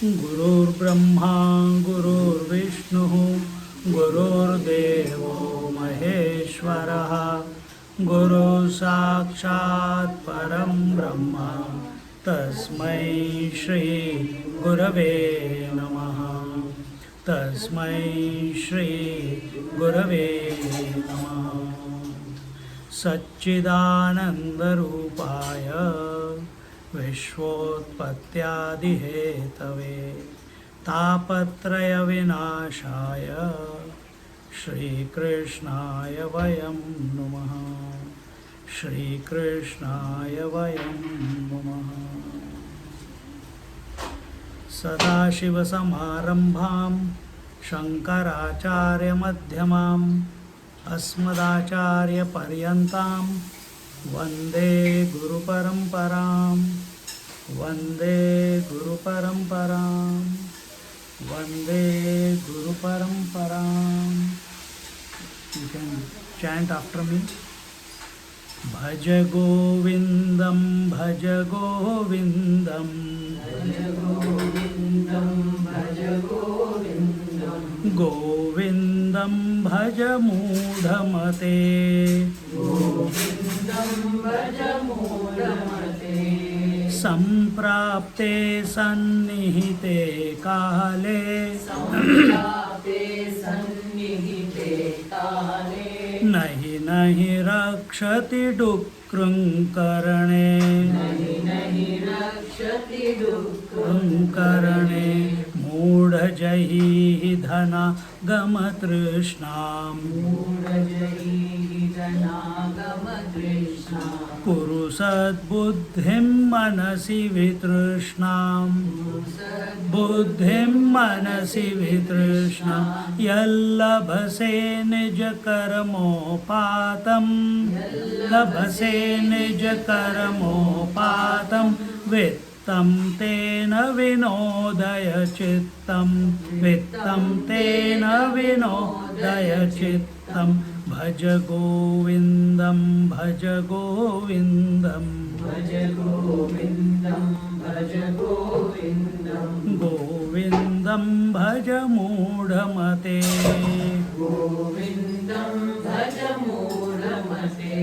गुरुर्ब्रह्मा गुरुर्विष्णुः गुरुर्देवो महेश्वरः गुरुः साक्षात् परं ब्रह्म तस्मै श्री गुरवे नमः तस्मै श्री गुरवे नमः सच्चिदानन्दरूपाय विश्वोत्पत्त्यादिहेतवे तापत्रयविनाशाय श्रीकृष्णाय वयं नमः श्रीकृष्णाय वयं नमः सदाशिवसमारम्भां शङ्कराचार्यमध्यमाम् अस्मदाचार्यपर्यन्तां वन्दे गुरुपरम्परां वन्दे गुरुपरम्परां वन्दे गुरुपरम्परां. You can chant after me. भज गोविन्दं भज गोविन्दं भज गोविन्दं भज गोविन्दं गोविन्दं भज मूढमते गोविन्दं भज मूढमते सम्प्राप्ते सन्निहिते काले सम्प्राप्ते सन्निहिते काले नहि नहि रक्षति डुक्कृङ्करणे नहि रक्षति कृङ्करणे मूढजहि धनागमतृष्णाम् मूढजहीधनागमतृष्णा कुरु सद्बुद्धिं मनसि वितृष्णाम् बुद्धिं मनसि वितृष्णा यल्लभसे निजकर्मोपातं लभसे निजकर्मोपातं वित्तं तेन विनोदय चित्तं वित्तं तेन विनोदय चित्तं भज गोविन्दं भज गोविन्दं भज गोविन्दं भज गोविन्दं गोविन्दं भज मूढमते गोविन्दं भज मूढमते.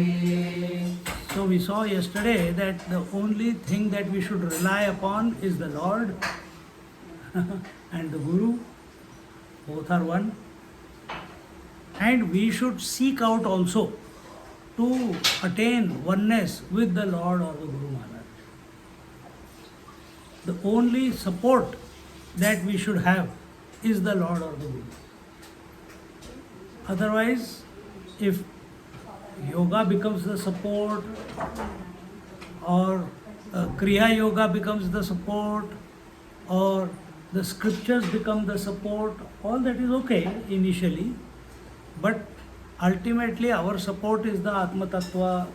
So we saw yesterday that the only thing that we should rely upon is the Lord and the Guru. Both are one. And we should seek out also to attain oneness with the Lord or the Guru Maharaj. The only support that we should have is the Lord or the Guru. Otherwise, if yoga becomes the support or Kriya Yoga becomes the support or the scriptures become the support, all that is okay initially, but ultimately our support is the Atma Tattva,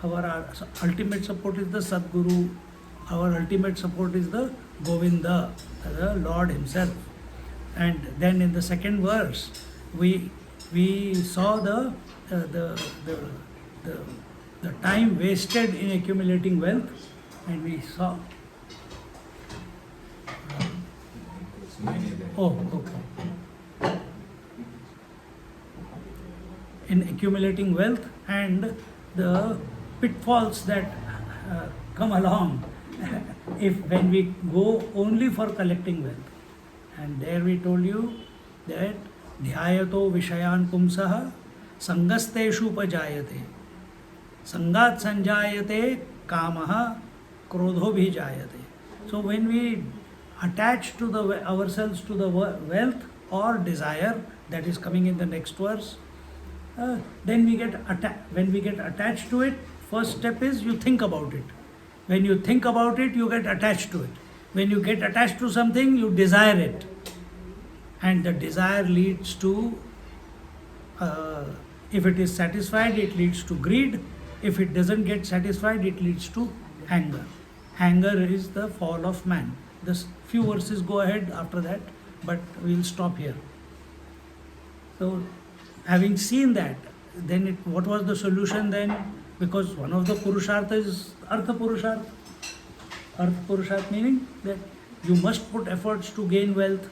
our ultimate support is the Sadguru, our ultimate support is the Govinda, the Lord himself. And then in the second verse we saw the time wasted in accumulating wealth, and we saw in accumulating wealth and the pitfalls that come along if when we go only for collecting wealth. And there we told you that dhyayato vishayan pumsah sangasteshu upajayate sangat sanjayate kamaha krodho bhi jayate. So when we attach to ourselves to the wealth or desire that is coming in the next verse, then we get when we get attached to it, first step is you think about it. When you think about it, you get attached to it. When you get attached to something, you desire it. And the desire leads to If it is satisfied, it leads to greed. If it doesn't get satisfied, it leads to anger. Anger is the fall of man. This few verses go ahead after that, but we'll stop here. So, having seen that, then what was the solution then? Because one of the purushartha is artha purushartha. Artha purushartha meaning that you must put efforts to gain wealth.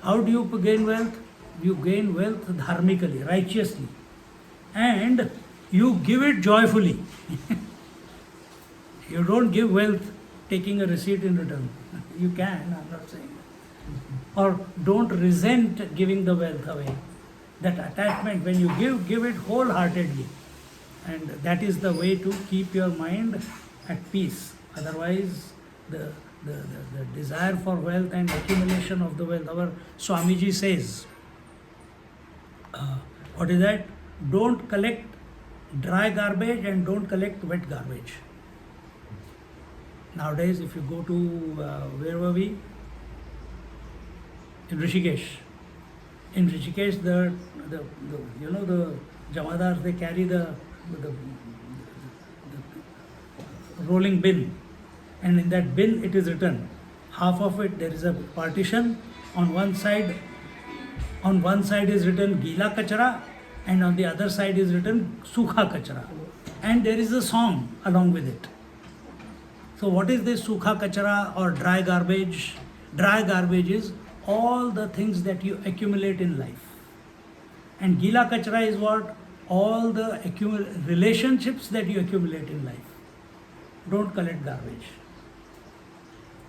How do you gain wealth? You gain wealth dharmically, righteously, and you give it joyfully. You don't give wealth taking a receipt in return. You can, I'm not saying. Or don't resent giving the wealth away. That attachment, when you give it wholeheartedly. And that is the way to keep your mind at peace. Otherwise, the desire for wealth and accumulation of the wealth. Our Swamiji says, what is that? Don't collect dry garbage and don't collect wet garbage. Nowadays, if you go to, where were we? In Rishikesh. In Rishikesh, the Jamadars, they carry the rolling bin. And in that bin, it is written, half of it, there is a partition. On one side is written Gila Kachara, and on the other side is written Sukha Kachara. And there is a song along with it. So what is this Sukha Kachara or dry garbage? Dry garbage is all the things that you accumulate in life. And Gila Kachara is what? All the relationships that you accumulate in life. Don't collect garbage.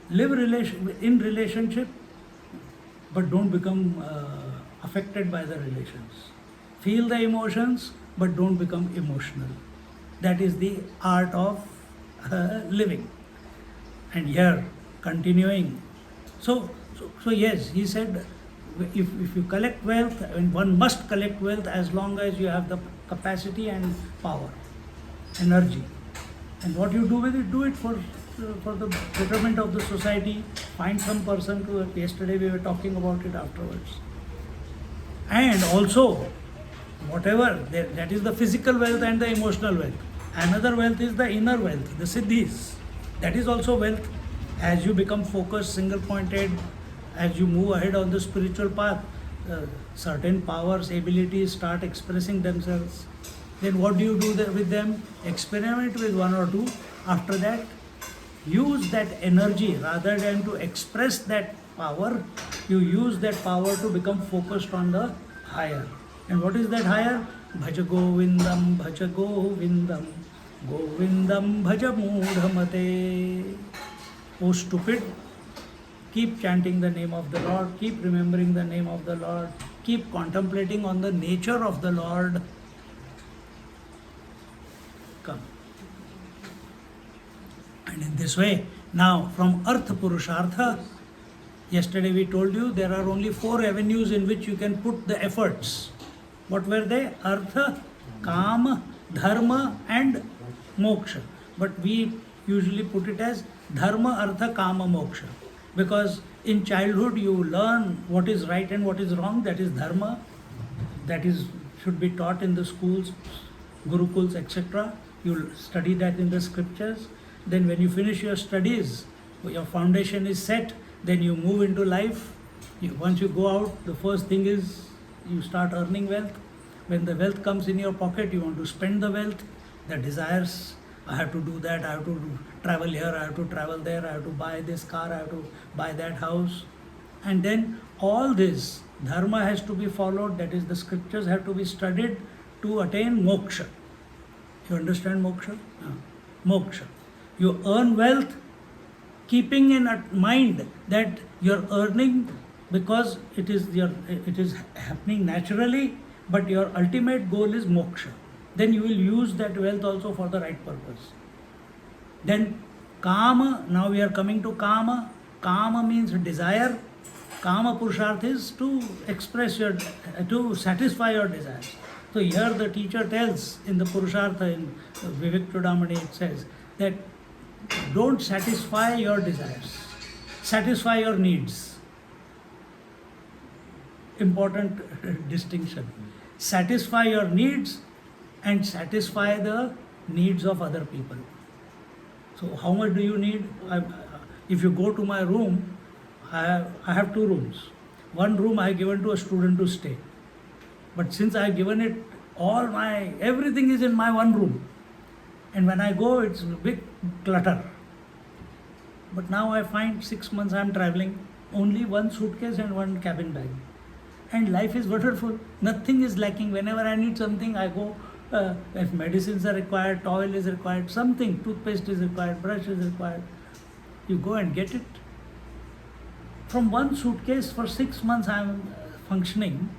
Live in relationship, but don't become affected by the relations. Feel the emotions, but don't become emotional. That is the art of living. And here, continuing. So yes, he said, if you collect wealth, and one must collect wealth as long as you have the capacity and power, energy. And what you do with it, do it for the betterment of the society. Find some person to, yesterday we were talking about it afterwards. And also, whatever, that is the physical wealth and the emotional wealth. Another wealth is the inner wealth, the siddhis. That is also wealth. As you become focused, single-pointed, as you move ahead on the spiritual path, certain powers, abilities start expressing themselves. Then what do you do with them? Experiment with one or two. After that, use that energy rather than to express that power. You use that power to become focused on the higher. And what is that higher? Bhaja Govindam, Bhaja Govindam, Govindam Bhaja Mudhamate. Oh stupid, keep chanting the name of the Lord, keep remembering the name of the Lord, keep contemplating on the nature of the Lord. Come. And in this way, now from Artha Purushartha, yesterday we told you there are only 4 avenues in which you can put the efforts. What were they? Artha, Kama, Dharma and Moksha. But we usually put it as Dharma, Artha, Kama, Moksha. Because in childhood you learn what is right and what is wrong, that is Dharma. That should be taught in the schools, Gurukuls, etc. You study that in the scriptures. Then when you finish your studies, your foundation is set, then you move into life. Once you go out, the first thing is you start earning wealth. When the wealth comes in your pocket, you want to spend the wealth, the desires. I have to do that, I have to travel here, I have to travel there, I have to buy this car, I have to buy that house. And then all this, dharma has to be followed, that is the scriptures have to be studied to attain moksha. You understand moksha? Moksha. You earn wealth keeping in mind that you're earning because it is happening naturally, but your ultimate goal is moksha. Then you will use that wealth also for the right purpose. Then Kama, now we are coming to Kama. Kama means desire. Kama Purushartha is to to satisfy your desires. So here the teacher tells in the Purushartha, in Vivek Chudamani, it says that don't satisfy your desires, satisfy your needs. Important distinction. satisfy your needs and satisfy the needs of other people. So how much do you need? If you go to my room, I have two rooms. One room I have given to a student to stay. But since I have given it everything is in my one room. And when I go, it's a big clutter. But now I find 6 months I am traveling, only one suitcase and one cabin bag. And life is wonderful. Nothing is lacking. Whenever I need something, I go. If medicines are required, towel is required, something, toothpaste is required, brush is required, you go and get it. From one suitcase for 6 months I am functioning.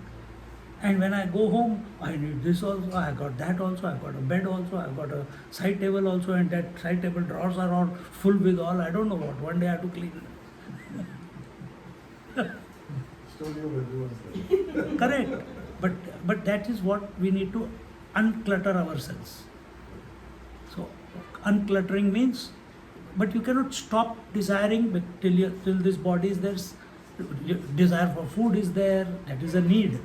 And when I go home, I need this also, I got that also, I got a bed also, I got a side table also, and that side table drawers are all full with all, I don't know what. One day I have to clean it. Correct. But that is what we need to unclutter ourselves. So uncluttering means, but you cannot stop desiring till this body is there. Desire for food is there, that is a need.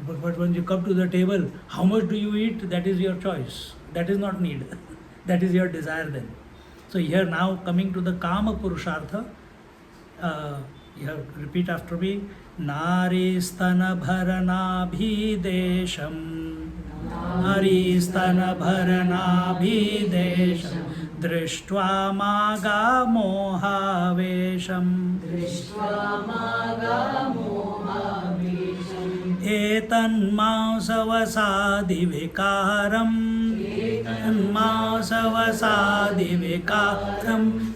But when you come to the table, how much do you eat? That is your choice. That is not need. That is your desire then. So here now coming to the Kama Purushartha, you have to repeat after me. Nari stana bharana bhidesham. Nari stana bharana bhidesham. Drishtva maga mohavesham. Drishtva maga mohavesham. Etanmasavasadi vikaram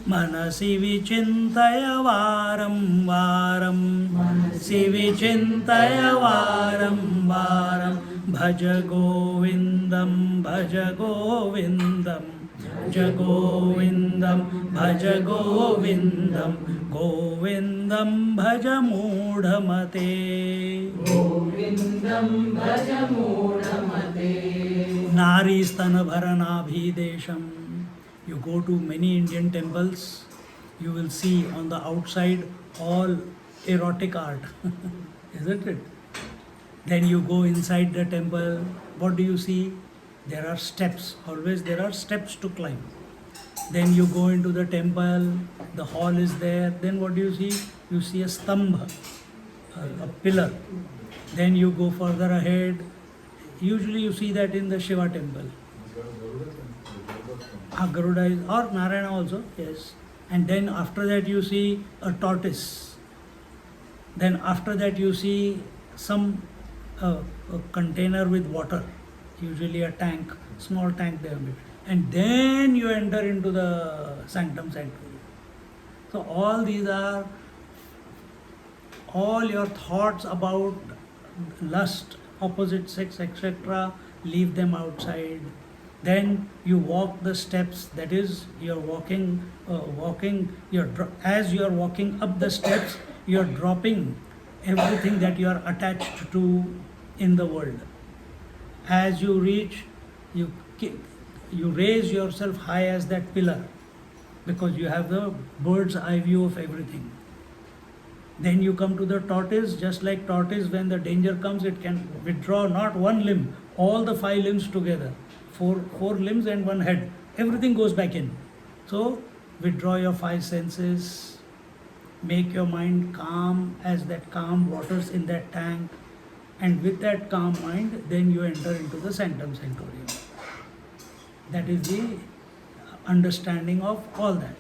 manasi vichintaya varam varam. Manasi vichintaya varam varam. Bhaja govindam, bhaja govindam. Bhaja govindam, bhaja govindam. Govindam bhaja mudhamate. Govindam bhaja mudhamate. Nari stana bharana bhidesham. You go to many Indian temples, you will see on the outside all erotic art. Isn't it? Then you go inside the temple, what do you see? There are steps, always there are steps to climb. Then you go into the temple, the hall is there, then what do you see? You see a stambha, a pillar. Then you go further ahead, usually you see that in the Shiva temple. Garuda is, or Narayana also, yes. And then after that you see a tortoise. Then after that you see some a container with water, usually a tank, small tank there. And then you enter into the sanctum sanctorum. So all these are all your thoughts about lust, opposite sex, etc. Leave them outside. Then you walk the steps. That is, you're walking. As you're walking up the steps, you're dropping everything that you are attached to in the world. As you reach, you raise yourself high as that pillar, because you have the bird's eye view of everything. Then you come to the tortoise. Just like tortoise, when the danger comes, it can withdraw not one limb, all the 5 limbs together, four limbs and one head, everything goes back in. So withdraw your 5 senses, make your mind calm as that calm waters in that tank, and with that calm mind, then you enter into the sanctum sanctorium. That is the understanding of all that.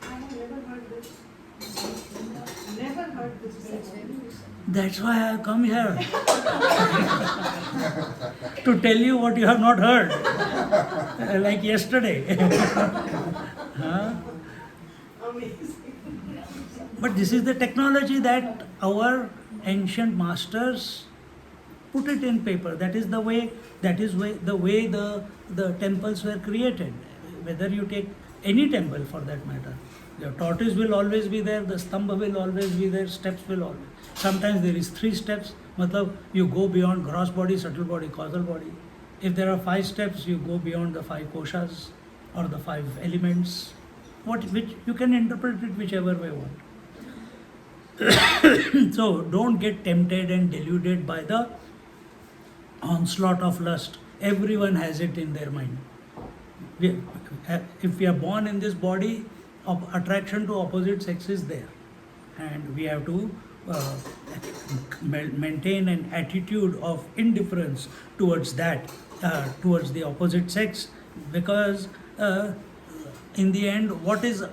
I have never heard this. Never heard this before. That's why I have come here. To tell you what you have not heard. Like yesterday. Huh? Amazing. But this is the technology that our ancient masters put it in paper. That is the way the temples were created. Whether you take any temple for that matter, the tortoise will always be there, the stambha will always be there, steps will always. Sometimes there is 3 steps, matlab you go beyond gross body, subtle body, causal body. If there are 5 steps, you go beyond the 5 koshas or the 5 elements, which you can interpret it whichever way you want. So don't get tempted and deluded by the onslaught of lust. Everyone has it in their mind. If we are born in this body, attraction to opposite sex is there, and we have to maintain an attitude of indifference towards that, towards the opposite sex, because in the end, what is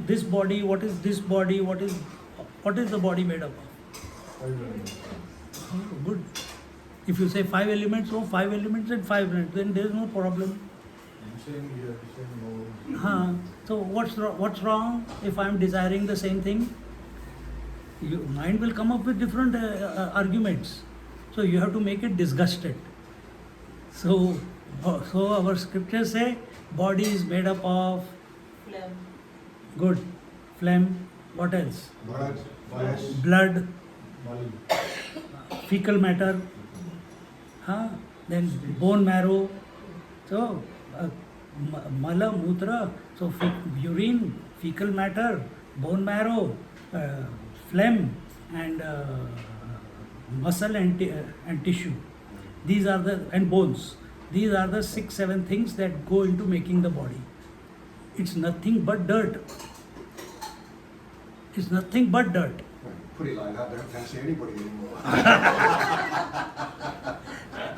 this body? What is this body? What is the body made up of? Oh, good. If you say 5 elements, 5 elements and 5 elements, then there is no problem. So what's wrong if I am desiring the same thing? Your mind will come up with different arguments. So you have to make it disgusted. So our scriptures say body is made up of Phlegm. good phlegm. What else? Blood, fecal matter, then bone marrow. So mala, mutra, so urine, fecal matter, bone marrow, phlegm, and muscle and tissue. These are and bones. These are the 6-7 things that go into making the body. It's nothing but dirt. It's nothing but dirt. Put it like that, don't fancy anybody anymore.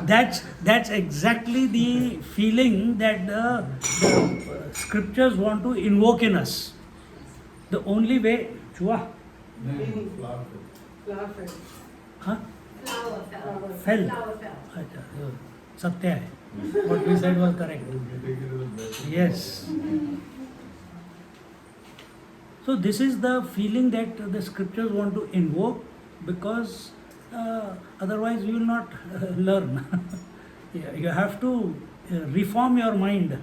That's exactly the feeling that the scriptures want to invoke in us. The only way, Flower huh? Flower fell. Fell. Flower fell. Acha, Satya hai. What we said was correct. Yes. So this is the feeling that the scriptures want to invoke, because otherwise you will not learn. You have to reform your mind.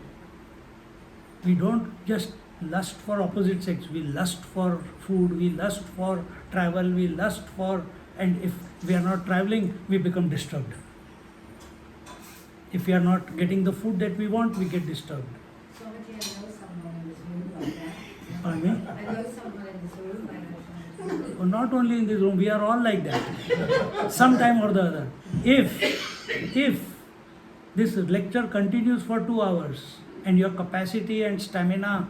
We don't just lust for opposite sex. We lust for food, we lust for travel, we lust for, and if we are not traveling, we become disturbed. If we are not getting the food that we want, we get disturbed. So I know someone in this room like that. Pardon me? I know someone in this room like that. Not only in this room, we are all like that. Sometime or the other. If this lecture continues for 2 hours and your capacity and stamina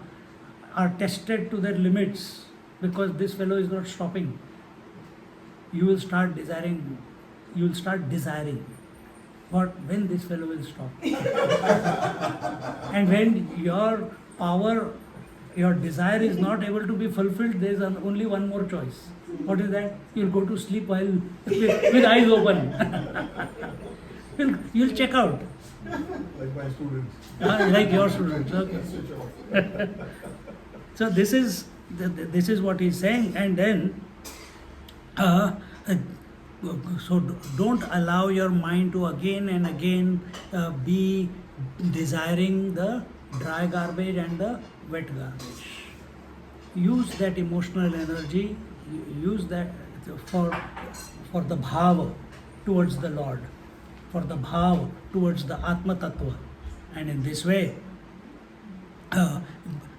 are tested to their limits, because this fellow is not stopping, you will start desiring. When this fellow will stop. And when your power, your desire is not able to be fulfilled, there is only one more choice. What is that? You'll go to sleep while with eyes open. You'll check out. Like my students. Like your students. Okay. So this is what he's saying, and then so don't allow your mind to again and again be desiring the dry garbage and the wet garbage. Use that emotional energy, use that for the bhava towards the Lord, for the bhava towards the Atma Tattva. And in this way,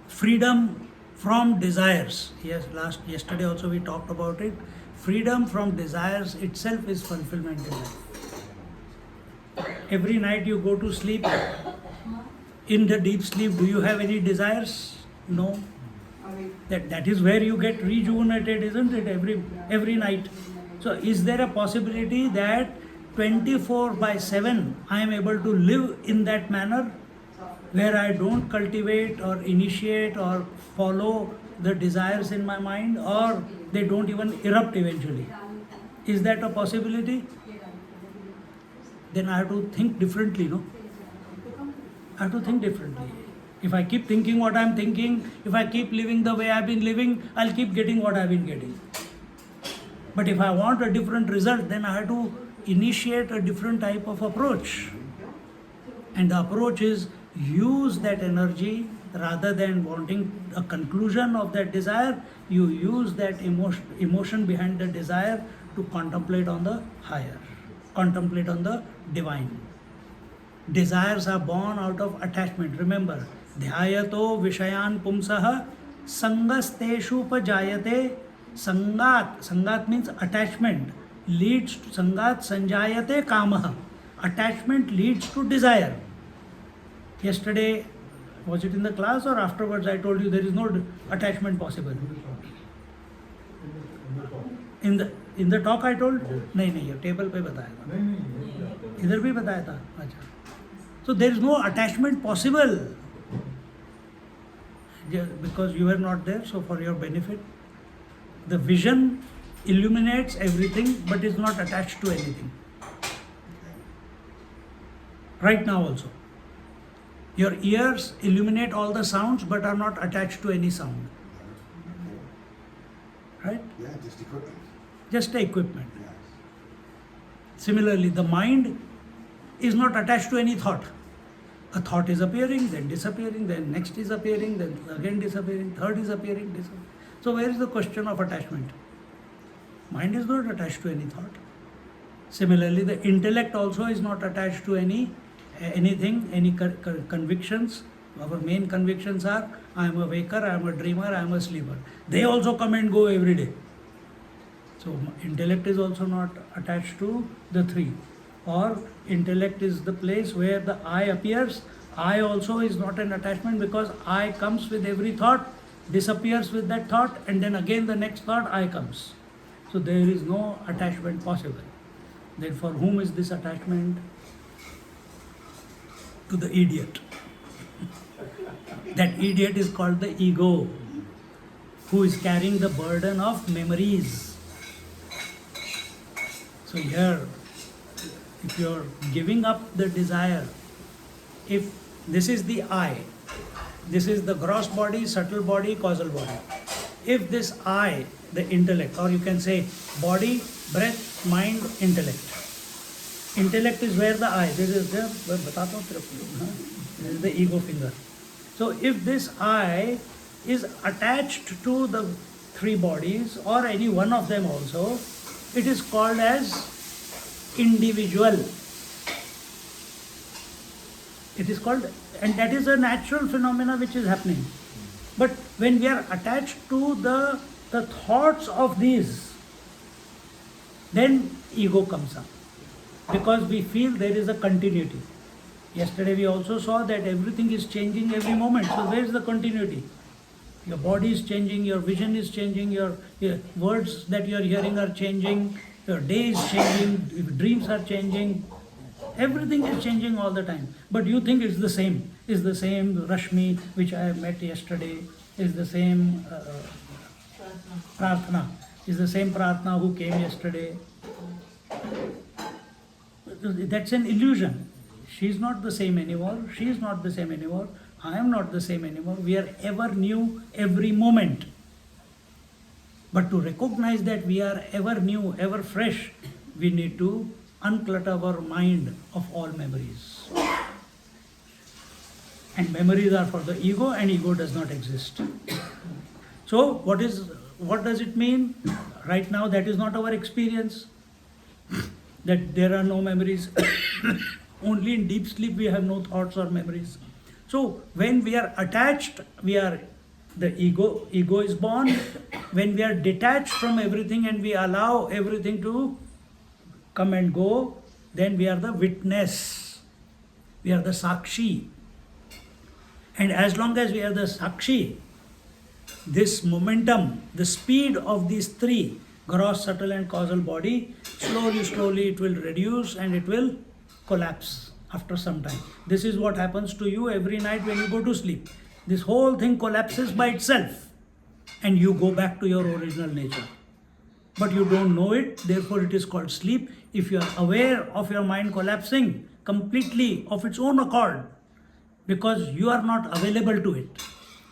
freedom from desires. Yes, yesterday also we talked about it. Freedom from desires itself is fulfillment in life. Every night you go to sleep, in the deep sleep, do you have any desires? No. That is where you get rejuvenated, isn't it? Every night. So is there a possibility that 24/7 I am able to live in that manner, where I don't cultivate or initiate or follow the desires in my mind, or they don't even erupt eventually? Is that a possibility? Then I have to think differently, no? I have to think differently. If I keep thinking what I'm thinking, if I keep living the way I've been living, I'll keep getting what I've been getting. But if I want a different result, then I have to initiate a different type of approach. And the approach is use that energy rather than wanting a conclusion of that desire. You use that emotion behind the desire to contemplate on the higher, contemplate on the divine. Desires are born out of attachment. Remember, dhyayato vishayan pumsaha sangasteshu pajayate. Sangat means attachment, leads to sangat sanjayate kamaha. attachment leads to desire. Yesterday, was it in the class or afterwards, I told you there is no attachment possible. In the talk I told? नहीं ये table पे बताया था. इधर भी बताया था. अच्छा. So there is no attachment possible. Because you were not there, so for your benefit, the vision illuminates everything but is not attached to anything. Right now also. Your ears illuminate all the sounds but are not attached to any sound. Right? Yeah, just equipment. Just the equipment. Yes. Similarly, the mind is not attached to any thought. A thought is appearing, then disappearing, then next is appearing, then again disappearing, third is appearing, disappearing. So where is the question of attachment? Mind is not attached to any thought. Similarly, the intellect also is not attached to anything, any convictions. Our main convictions are, I am a waker, I am a dreamer, I am a sleeper. They also come and go every day. So intellect is also not attached to the three. Or intellect is the place where the I appears. I also is not an attachment because I comes with every thought, disappears with that thought, and then again the next thought I comes. So there is no attachment possible. Then for whom is this attachment? To the idiot. That idiot is called the ego, who is carrying the burden of memories. So here, if you are giving up the desire, if this is the I, this is the gross body, subtle body, causal body. If this I, the intellect, or you can say body, breath, mind, intellect. Intellect is where the I, this is the ego finger. So if this I is attached to the three bodies or any one of them also, it is called as individual. It is called, and that is a natural phenomena which is happening. But when we are attached to the thoughts of these, then ego comes up. Because we feel there is a continuity. Yesterday we also saw that everything is changing every moment. So where is the continuity? Your body is changing, your vision is changing, your words that you are hearing are changing, your day is changing, your dreams are changing. Everything is changing all the time. But you think it's the same. It's the same Rashmi which I met yesterday. It's the same Prarthana. It's the same Prarthana who came yesterday. That's an illusion. She's not the same anymore. She is not the same anymore. I am not the same anymore. We are ever new every moment. But to recognize that we are ever new, ever fresh, we need to unclutter our mind of all memories. And memories are for the ego, and ego does not exist. So what does it mean? Right now that is not our experience. That there are no memories. Only in deep sleep we have no thoughts or memories. So when we are attached, the ego is born. When we are detached from everything and we allow everything to come and go, then we are the witness. We are the sakshi. And as long as we are the sakshi, this momentum, the speed of these three, gross, subtle and causal body, slowly it will reduce and it will collapse after some time. This is what happens to you every night when you go to sleep. This whole thing collapses by itself and you go back to your original nature. But you don't know it, therefore it is called sleep. If you are aware of your mind collapsing completely of its own accord, because you are not available to it,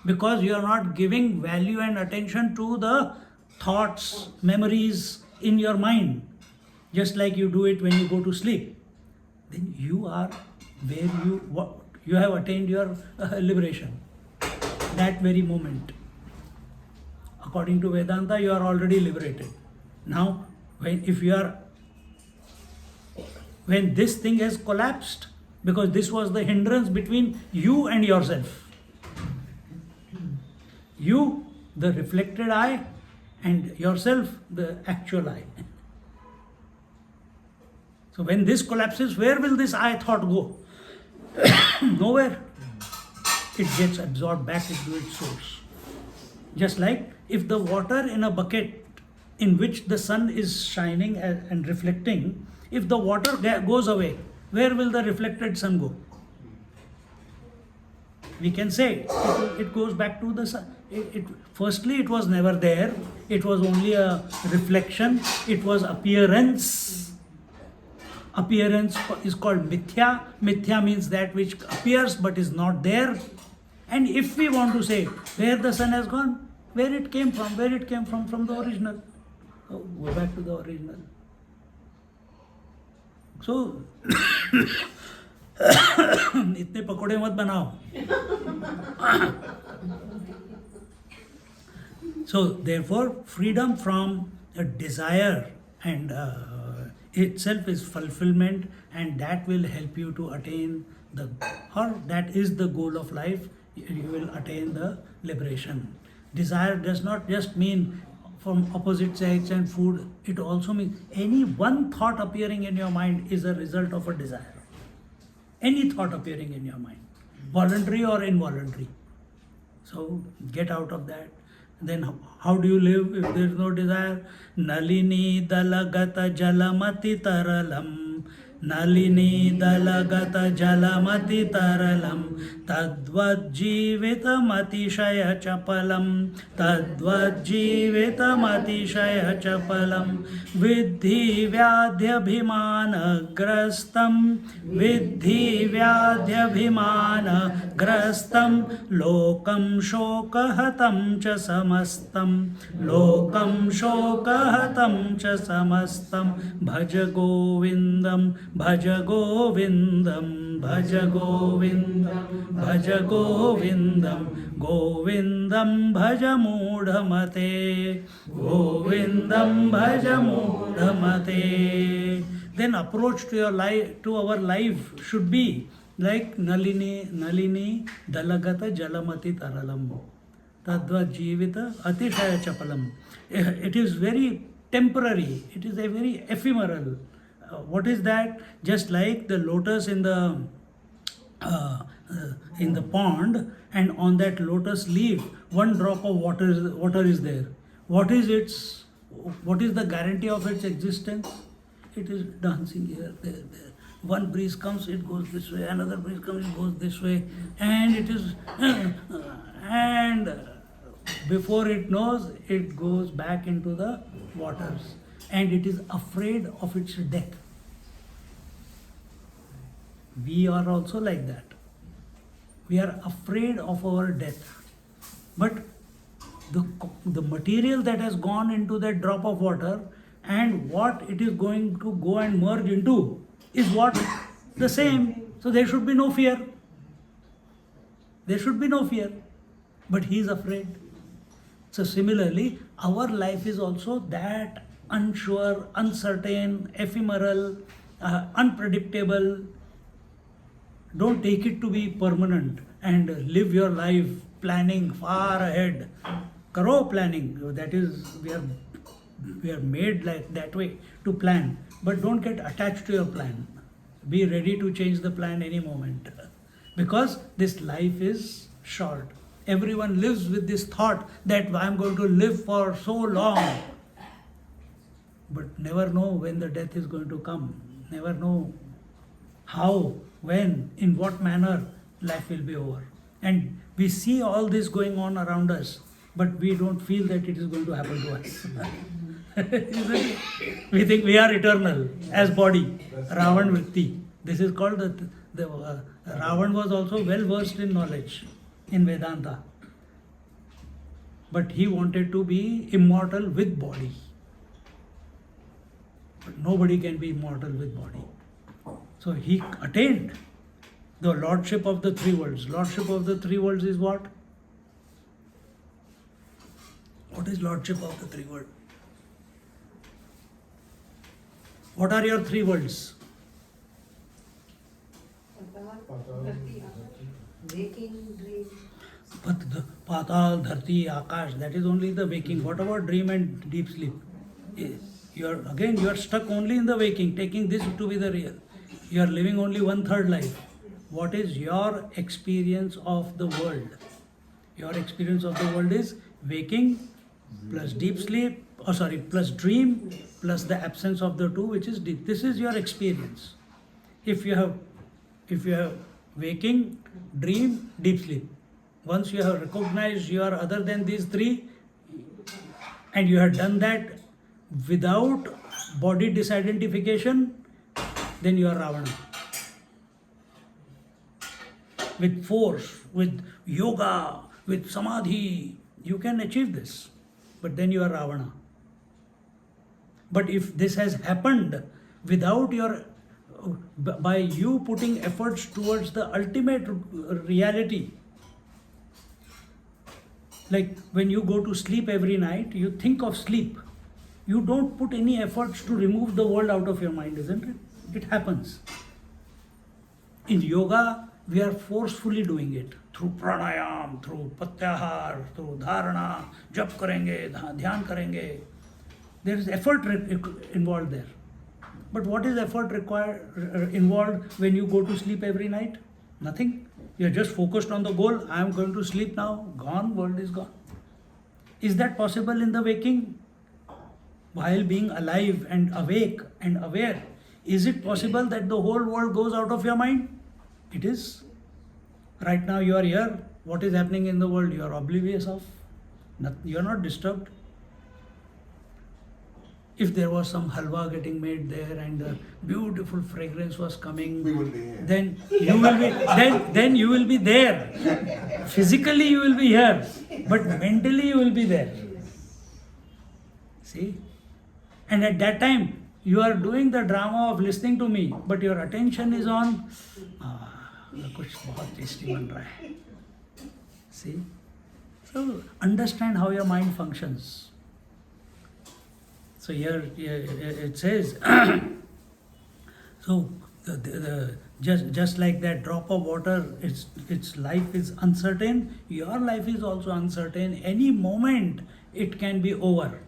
because you are not giving value and attention to the thoughts, memories in your mind, just like you do it when you go to sleep, then you are where you have attained your liberation. That very moment. According to Vedanta, you are already liberated. Now, when this thing has collapsed, because this was the hindrance between you and yourself. You, the reflected I, and yourself, the actual I. So when this collapses, where will this I thought go? Nowhere. It gets absorbed back into its source. Just like if the water in a bucket in which the sun is shining and reflecting, if the water goes away, where will the reflected sun go? We can say it goes back to the sun. Firstly, it was never there. It was only a reflection. It was appearance. Appearance is called mithya. Mithya means that which appears but is not there. And if we want to say where the sun has gone, where it came from the original. Oh, go back to the original. So, इतने पकोड़े मत बनाओ. So, therefore, freedom from a desire and itself is fulfillment, and that will help you to attain that is the goal of life. You will attain the liberation. Desire does not just mean from opposite sex and food. It also means any one thought appearing in your mind is a result of a desire. Any thought appearing in your mind, voluntary or involuntary. So get out of that. Then how do you live if there is no desire? Nalini dalagata jalamati taralam. Nalini dalagata jalamati taralam. Tadvad jivitam atishaya chapalam. Tadvad jivitam atishaya chapalam. Vidhi vyadhyabhimana grastam. Vidhi vyadhyabhimana grastam. Lokam shokahatam cha samastam. Lokam shokahatam cha samastam. Bhaja govindam. Bhaja govindam. Bhaja govindam. Bhaja govindam. Govindam bhaja mudhamate. Govindam bhaja mudhamate. Then approach to your life, to our life should be like Nalini dalagata jalamati taralam. Tadva jivita atishaya chapalam. It is very temporary. It is a very ephemeral. What is that? Just like the lotus in the pond, and on that lotus leaf, one drop of water is there. What is the guarantee of its existence? It is dancing here, there. One breeze comes, it goes this way. Another breeze comes, it goes this way, and it is, and before it knows, it goes back into the waters, and it is afraid of its death. We are also like that. We are afraid of our death. But the material that has gone into that drop of water and what it is going to go and merge into is what? The same. So there should be no fear. There should be no fear. But he is afraid. So similarly, our life is also that unsure, uncertain, ephemeral, unpredictable. Don't take it to be permanent and live your life planning far ahead. Karo planning. That is, we are made like that way to plan. But don't get attached to your plan. Be ready to change the plan any moment. Because this life is short. Everyone lives with this thought that I am going to live for so long. But never know when the death is going to come. Never know how, when, in what manner life will be over. And we see all this going on around us, but we don't feel that it is going to happen to us. Isn't it? We think we are eternal as body. Ravan Vritti. This is called Ravan was also well versed in knowledge in Vedanta. But he wanted to be immortal with body. But nobody can be immortal with body. So he attained the lordship of the three worlds. Lordship of the three worlds is what? What is lordship of the three worlds? What are your three worlds? Waking, dream. Patal, Dharti, Akash, that is only the waking. What about dream and deep sleep? You are stuck only in the waking, taking this to be the real. You are living only 1/3 life. What is your experience of the world? Your experience of the world is waking plus deep sleep, plus dream plus the absence of the two, which is deep. This is your experience. If you have waking, dream, deep sleep, once you have recognized you are other than these three, and you have done that without body disidentification, then you are Ravana. With force, with yoga, with samadhi, you can achieve this. But then you are Ravana. But if this has happened without by you putting efforts towards the ultimate reality, like when you go to sleep every night, you think of sleep. You don't put any efforts to remove the world out of your mind, isn't it? It happens. In yoga, we are forcefully doing it through pranayam, through pratyahar, through dharana, jap karenge, dhyan karenge. There is effort involved there. But what is effort involved when you go to sleep every night? Nothing. You are just focused on the goal. I am going to sleep now. Gone, world is gone. Is that possible in the waking? While being alive and awake and aware, is it possible that the whole world goes out of your mind? It is. Right now you are here. What is happening in the world? You are oblivious of. You are not disturbed. If there was some halwa getting made there and the beautiful fragrance was coming, We will be here. then you will be then you will be there. Physically you will be here, but mentally you will be there. See? And at that time you are doing the drama of listening to me, but your attention is on कुछ बहुत tasty बन रहा है. See? So understand how your mind functions. So here it says, so just like that drop of water, its life is uncertain. Your life is also uncertain. Any moment it can be over.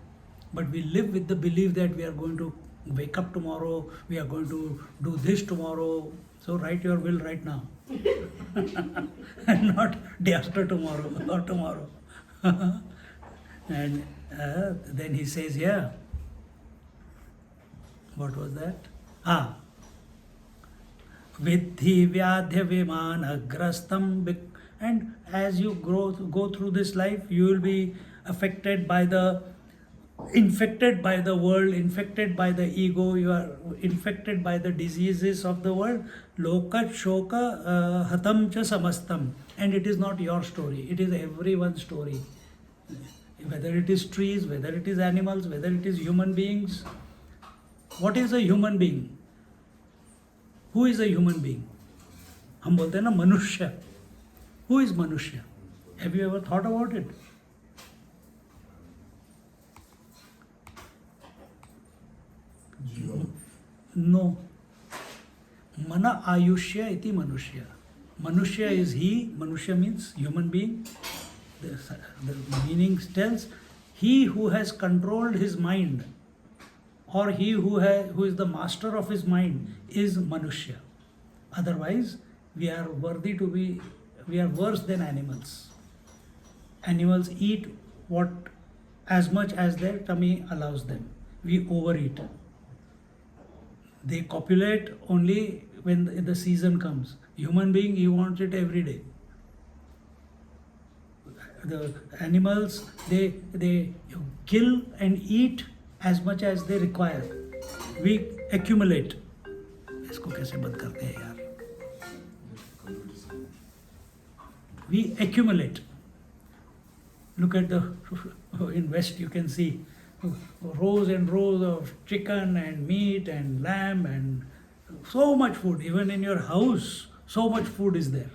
But we live with the belief that we are going to wake up tomorrow. We are going to do this tomorrow. So write your will right now, and not day after tomorrow or tomorrow. And then he says here. What was that? Vidhi vyadhya vimanagrastam. And as you go through this life, you will be infected by the world, infected by the ego, you are infected by the diseases of the world. Lokat shoka hatam cha samastam. And it is not your story, it is everyone's story. Whether it is trees, whether it is animals, whether it is human beings. What is a human being? Who is a human being? हम बोलते हैं ना मनुष्य. Who is मनुष्य? Have you ever thought about it? No. Mana ayushya iti manushya. Manushya is he. Manushya means human being. The meaning tells he who has controlled his mind, or he who is the master of his mind, is Manushya. Otherwise, we are worse than animals. Animals eat as much as their tummy allows them. We overeat. They copulate only when the season comes. Human being, he wants it every day. The animals, they kill and eat as much as they require. We accumulate. इसको कैसे बंद करते हैं यार? We accumulate. Look at in West you can see rows and rows of chicken and meat and lamb and so much food. Even in your house, so much food is there.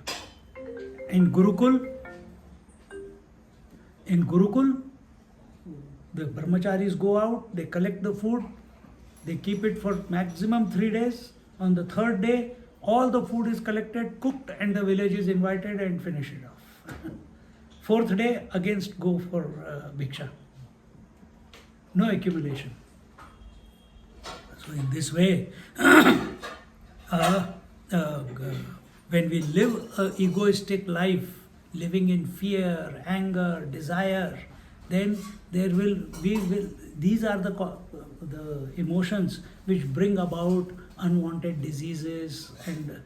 In Gurukul, the brahmacharis go out, they collect the food, they keep it for maximum 3 days. On the 3rd day, all the food is collected, cooked, and the village is invited and finish it off. 4th day, again go for bhiksha. No accumulation. So in this way, when we live a egoistic life, living in fear, anger, desire, then these are the emotions which bring about unwanted diseases and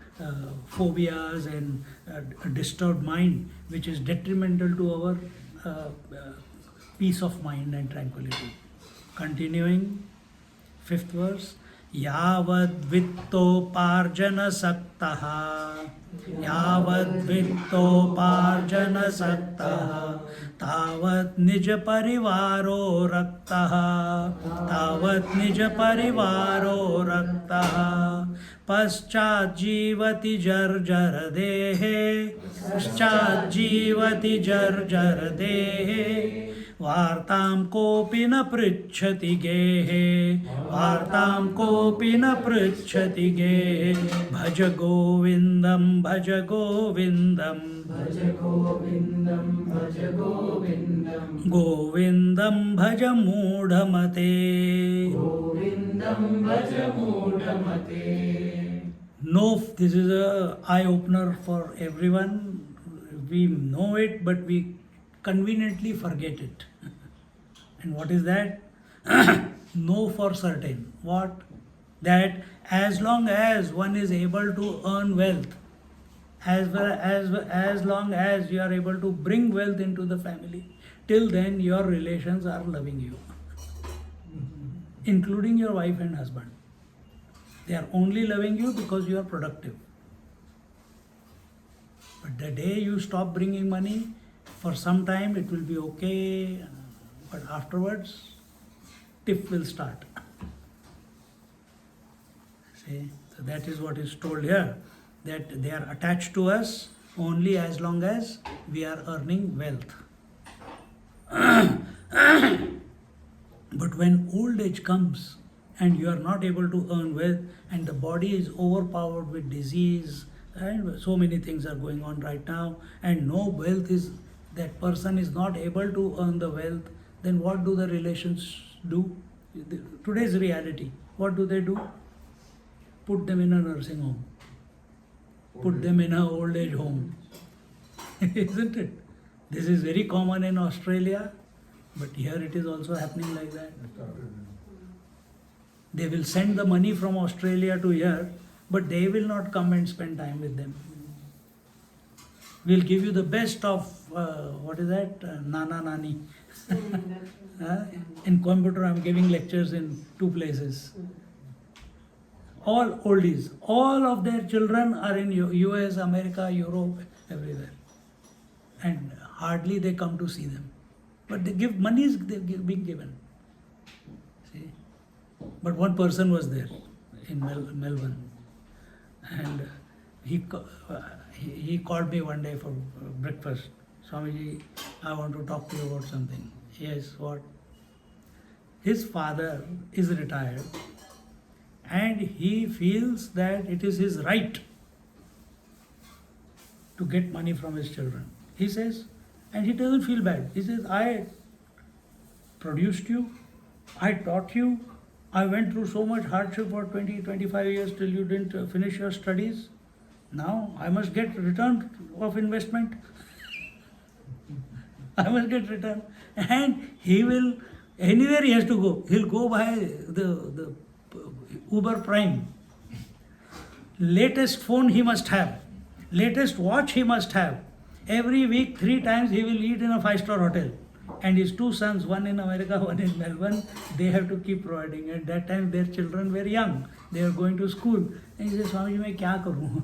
phobias and a disturbed mind, which is detrimental to our peace of mind and tranquility. Continuing, 5th verse. यावद् वित्तोपार्जनसक्तः तावत् निजपरिवारो रक्तः पश्चाज्जीवति जर्जर देहे वार्तां कोऽपि न पृच्छति गेहे भज गोविन्दं भज गोविन्दं गोविन्दं भज मूढमते No, this is a eye-opener for everyone. We know it, but we conveniently forget it. And what is that? Know for certain. What? That as long as one is able to earn wealth, as long as you are able to bring wealth into the family, till then your relations are loving you, including your wife and husband. They are only loving you because you are productive. But the day you stop bringing money, for some time it will be okay, but afterwards, tiff will start. See, so that is what is told here, that they are attached to us only as long as we are earning wealth. But when old age comes and you are not able to earn wealth and the body is overpowered with disease and so many things are going on right now and no wealth is, that person is not able to earn the wealth, then what do the relations do? Today's reality, what do they do? Put them in a nursing home. Put them in an old age home. Isn't it? This is very common in Australia, but here it is also happening like that. They will send the money from Australia to here, but they will not come and spend time with them. We'll give you the best of, what is that? Nana Nani. In Coimbatore, I'm giving lectures in 2 places. All oldies. All of their children are in US, America, Europe, everywhere. And hardly they come to see them. But they give, money is being given. See? But one person was there in Melbourne. And he called me one day for breakfast. Swamiji, I want to talk to you about something. Yes, what? His father is retired and he feels that it is his right to get money from his children. He says, and he doesn't feel bad. He says, I produced you, I taught you, I went through so much hardship for 20, 25 years till you didn't finish your studies. Now I must get return of investment. I must get return. And he will, anywhere he has to go, he'll go by the Uber Prime. Latest phone he must have. Latest watch he must have. Every week, 3 times he will eat in a 5-star hotel. And his 2 sons, one in America, one in Melbourne, they have to keep providing. At that time, their children were young. They are going to school. And he says, Swamiji, मैं क्या करूँ?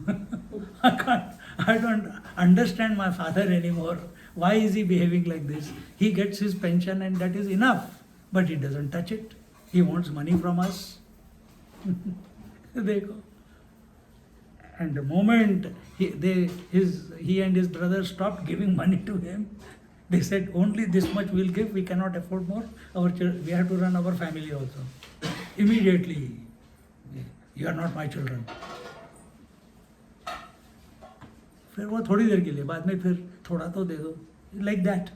I don't understand my father anymore. Why is he behaving like this? He gets his pension and that is enough. But he doesn't touch it. He wants money from us. देखो. And the moment he and his brother stopped giving money to him, they said, only this much we'll give, we cannot afford more. We have to run our family also. Immediately, you are not my children. फिर वो थोड़ी देर के लिए, बाद में फिर थोड़ा तो दे दो. Like that.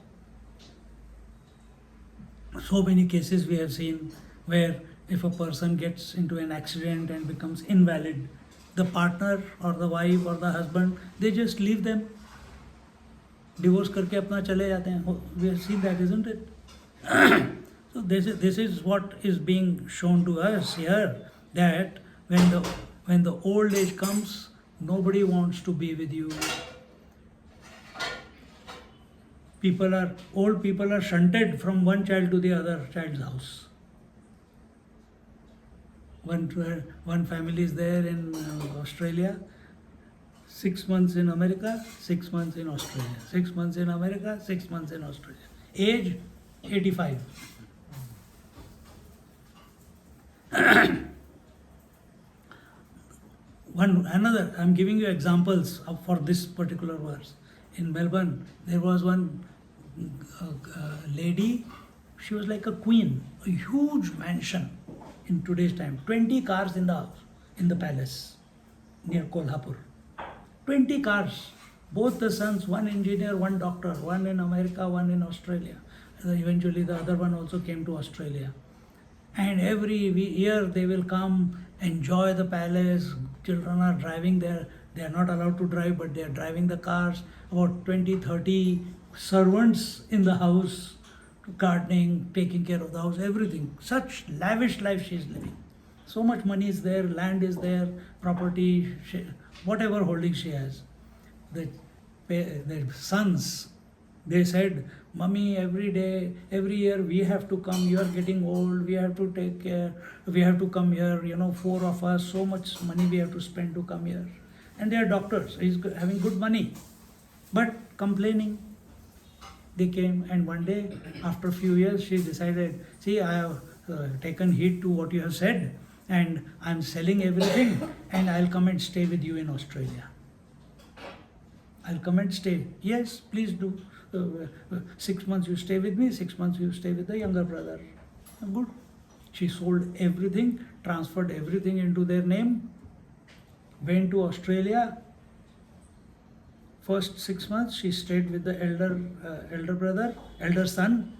So many cases we have seen where if a person gets into an accident and becomes invalid, the partner or the wife or the husband, they just leave them. Divorce करके अपना चले जाते हैं. We have seen that, isn't it? So this is what is being shown to us here, that when the old age comes, nobody wants to be with you. Old people are shunted from one child to the other child's house. One family is there in Australia, 6 months in America, 6 months in Australia, 6 months in America, 6 months in Australia. Age 85. I'm giving you examples for this particular verse. In Melbourne, there was one lady, she was like a queen, a huge mansion in today's time, 20 cars in the house, in the palace near Kolhapur. 20 cars, both the sons, one engineer, one doctor, one in America, one in Australia. Eventually the other one also came to Australia. And every year they will come, enjoy the palace. Children are driving there. They are not allowed to drive, but they are driving the cars. About 20, 30 servants in the house, gardening, taking care of the house, everything. Such lavish life she is living. So much money is there, land is there, property, whatever holding she has. The sons, they said, Mummy, every year we have to come, you are getting old, we have to take care, we have to come here, 4 of us, so much money we have to spend to come here. And they are doctors, he's having good money, but complaining. They came, and one day, after a few years, she decided, see, I have taken heed to what you have said, and I'm selling everything, and I'll come and stay with you in Australia. I'll come and stay. Yes, please do. 6 months you stay with me, 6 months you stay with the younger brother. Good. She sold everything, transferred everything into their name, went to Australia. First 6 months she stayed with the elder son,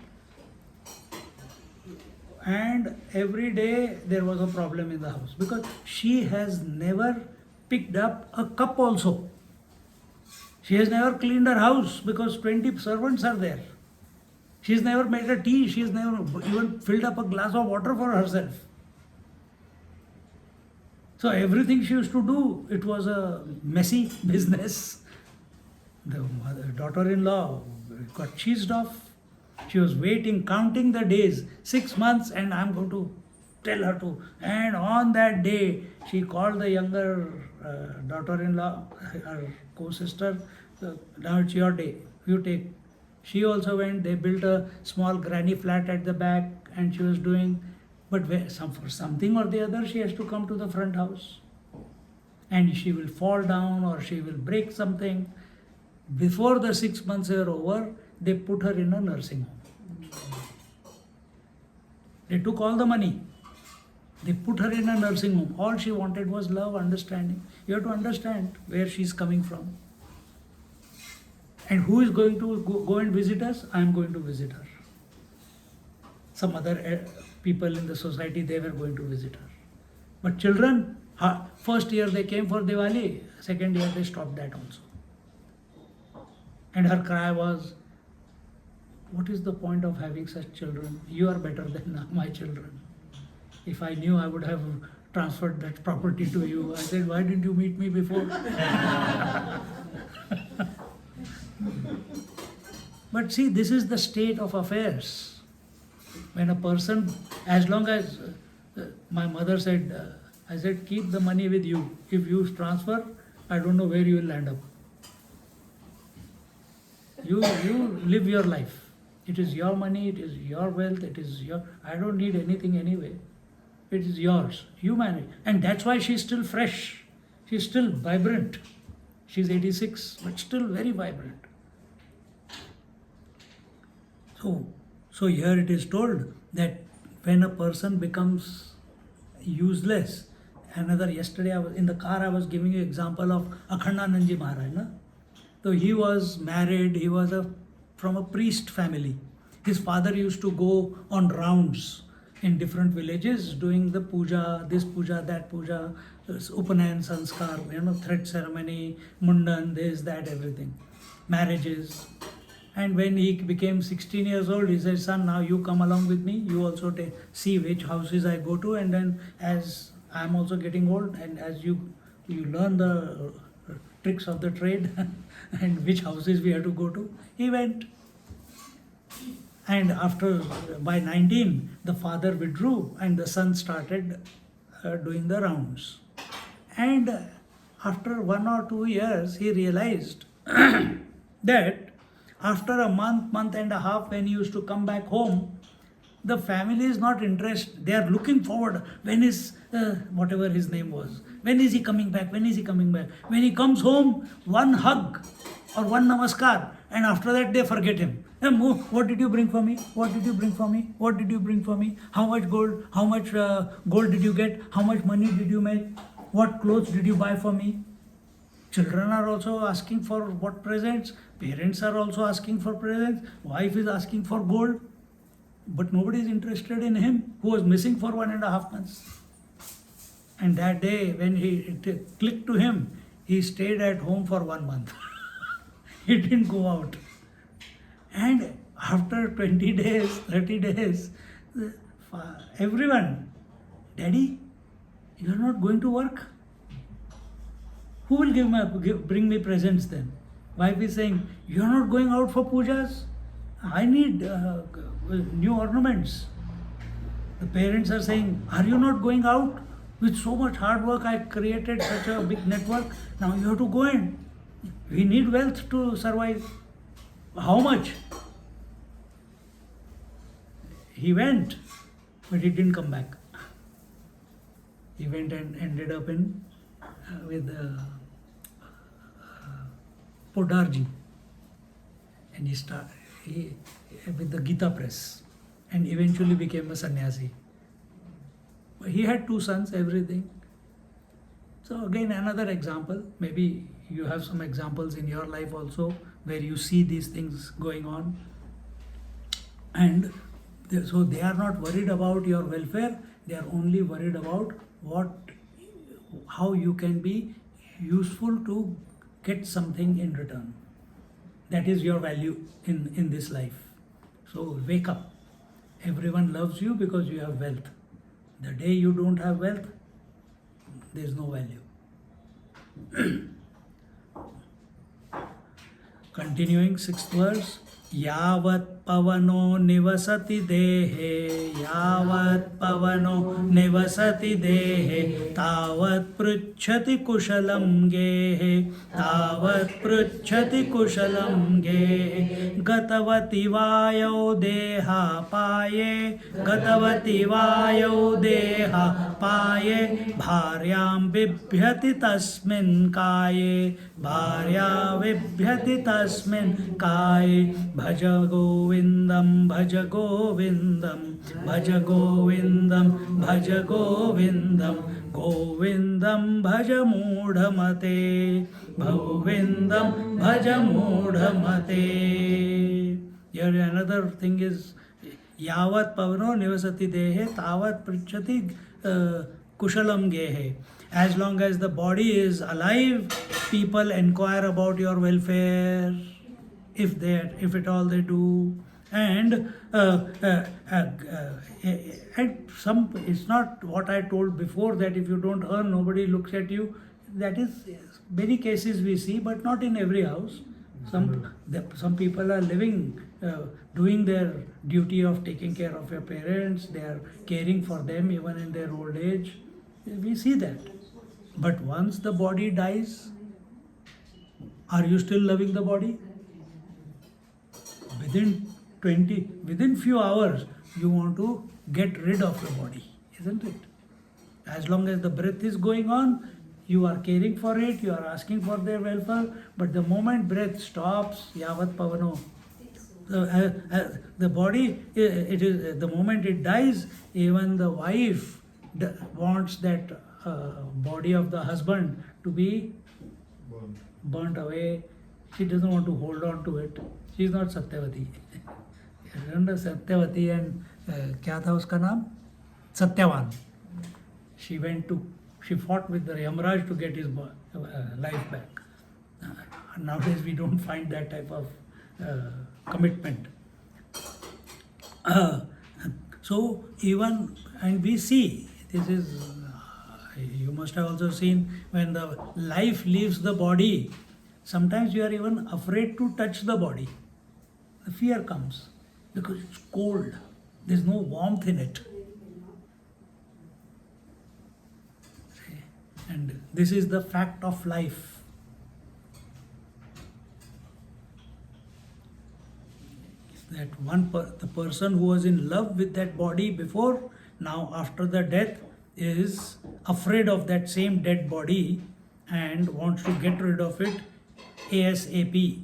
and every day there was a problem in the house because she has never picked up a cup also. She has never cleaned her house because 20 servants are there. She has never made a tea. She has never even filled up a glass of water for herself. So everything she used to do, it was a messy business. The daughter-in-law got cheesed off. She was waiting, counting the days, 6 months, and I'm going to tell her to. And on that day, she called the younger daughter-in-law, her co-sister, now it's your day, you take. She also went, they built a small granny flat at the back, and she was doing, but for something or the other, she has to come to the front house. And she will fall down or she will break something. Before the 6 months are over, they put her in a nursing home. They took all the money. They put her in a nursing home. All she wanted was love, understanding. You have to understand where she's coming from. And who is going to go and visit us? I am going to visit her. Some other people in the society, they were going to visit her. But children, first year they came for Diwali, second year they stopped that also. And her cry was, what is the point of having such children? You are better than my children. If I knew, I would have transferred that property to you. I said, why didn't you meet me before? But see, this is the state of affairs. When a person, as long as my mother said, I said, keep the money with you. If you transfer, I don't know where you will land up. You live your life. It is your money, it is your wealth, I don't need anything anyway. It is yours. You manage. And that's why she's still fresh. She's still vibrant. She's 86, but still very vibrant. So here it is told that when a person becomes useless, yesterday in the car I was giving you example of Akhandanandji Maharaj. Na? So he was married, he was from a priest family. His father used to go on rounds in different villages doing the puja, this puja, that puja, Upanayan sanskar, thread ceremony, mundan, this, that, everything, marriages. And when he became 16 years old, he said, son, now you come along with me. You also see which houses I go to. And then as I'm also getting old, and as you learn the tricks of the trade and which houses we have to go to, he went. And by 19, the father withdrew and the son started doing the rounds. And after 1 or 2 years, he realized that after a month and a half, when he used to come back home, the family is not interested. They are looking forward. When is, whatever his name was, when is he coming back? When is he coming back? When he comes home, one hug or one namaskar, and after that they forget him. What did you bring for me? What did you bring for me? What did you bring for me? How much gold? How much gold did you get? How much money did you make? What clothes did you buy for me? Children are also asking for what presents. Parents are also asking for presents. Wife is asking for gold. But nobody is interested in him, who was missing for 1.5 months. And that day, when it clicked to him, he stayed at home for 1 month. He didn't go out. And after 20 days, 30 days, everyone, Daddy, you are not going to work? Who will bring me presents then? Wife is saying, you are not going out for pujas? I need new ornaments. The parents are saying, are you not going out? With so much hard work, I created such a big network. Now you have to go in. We need wealth to survive. How much? He went, but he didn't come back. He went and ended up with Podarji. And he started with the Gita press and eventually became a sannyasi. He had 2 sons, everything. So again, another example. Maybe you have some examples in your life also where you see these things going on. And so they are not worried about your welfare. They are only worried about how you can be useful to get something in return. That is your value in this life. So wake up. Everyone loves you because you have wealth. The day you don't have wealth, there is no value. Continuing, 6th verse. Yavat pavano nivasati dehe, yavat pavano nivasati dehe, tavat pruchhati kushalam gehe, tavat pruchhati kushalam gehe, gatavati vayo deha paye, gatavati vayo deha paye, bharyam vibhyati tasmin kaye, bharya vibhyati tasmin kaye, भज गोविंदम भज गोविंदम भज गोविंदम भज गोविंदम गोविंदम भज मूढ़मते गोविंदम भज मूढ़मते. Here another thing is यावत् पवनो निवसति देहे तावत् पृच्छति kushalam gehe. As long as the body is alive, people inquire about your welfare. If at all they do, and it's not what I told before that if you don't earn, nobody looks at you. That is many cases we see, but not in every house. Some people are living, doing their duty of taking care of your parents. They are caring for them even in their old age. We see that. But once the body dies, are you still loving the body? Within few hours, you want to get rid of the body, isn't it? As long as the breath is going on, you are caring for it, you are asking for their welfare, but the moment breath stops, yavat pavano, the body, it is the moment it dies, even the wife wants that body of the husband to be burnt away. She doesn't want to hold on to it. She is not Satyavati. Remember Satyavati and क्या था उसका नाम? Satyavan. She fought with the Yamaraj to get his life back. Nowadays we don't find that type of commitment. So even, and we see, this is, you must have also seen, when the life leaves the body, sometimes you are even afraid to touch the body. The fear comes because it's cold. There's no warmth in it. And this is the fact of life. That the person who was in love with that body before, now after the death is afraid of that same dead body and wants to get rid of it ASAP.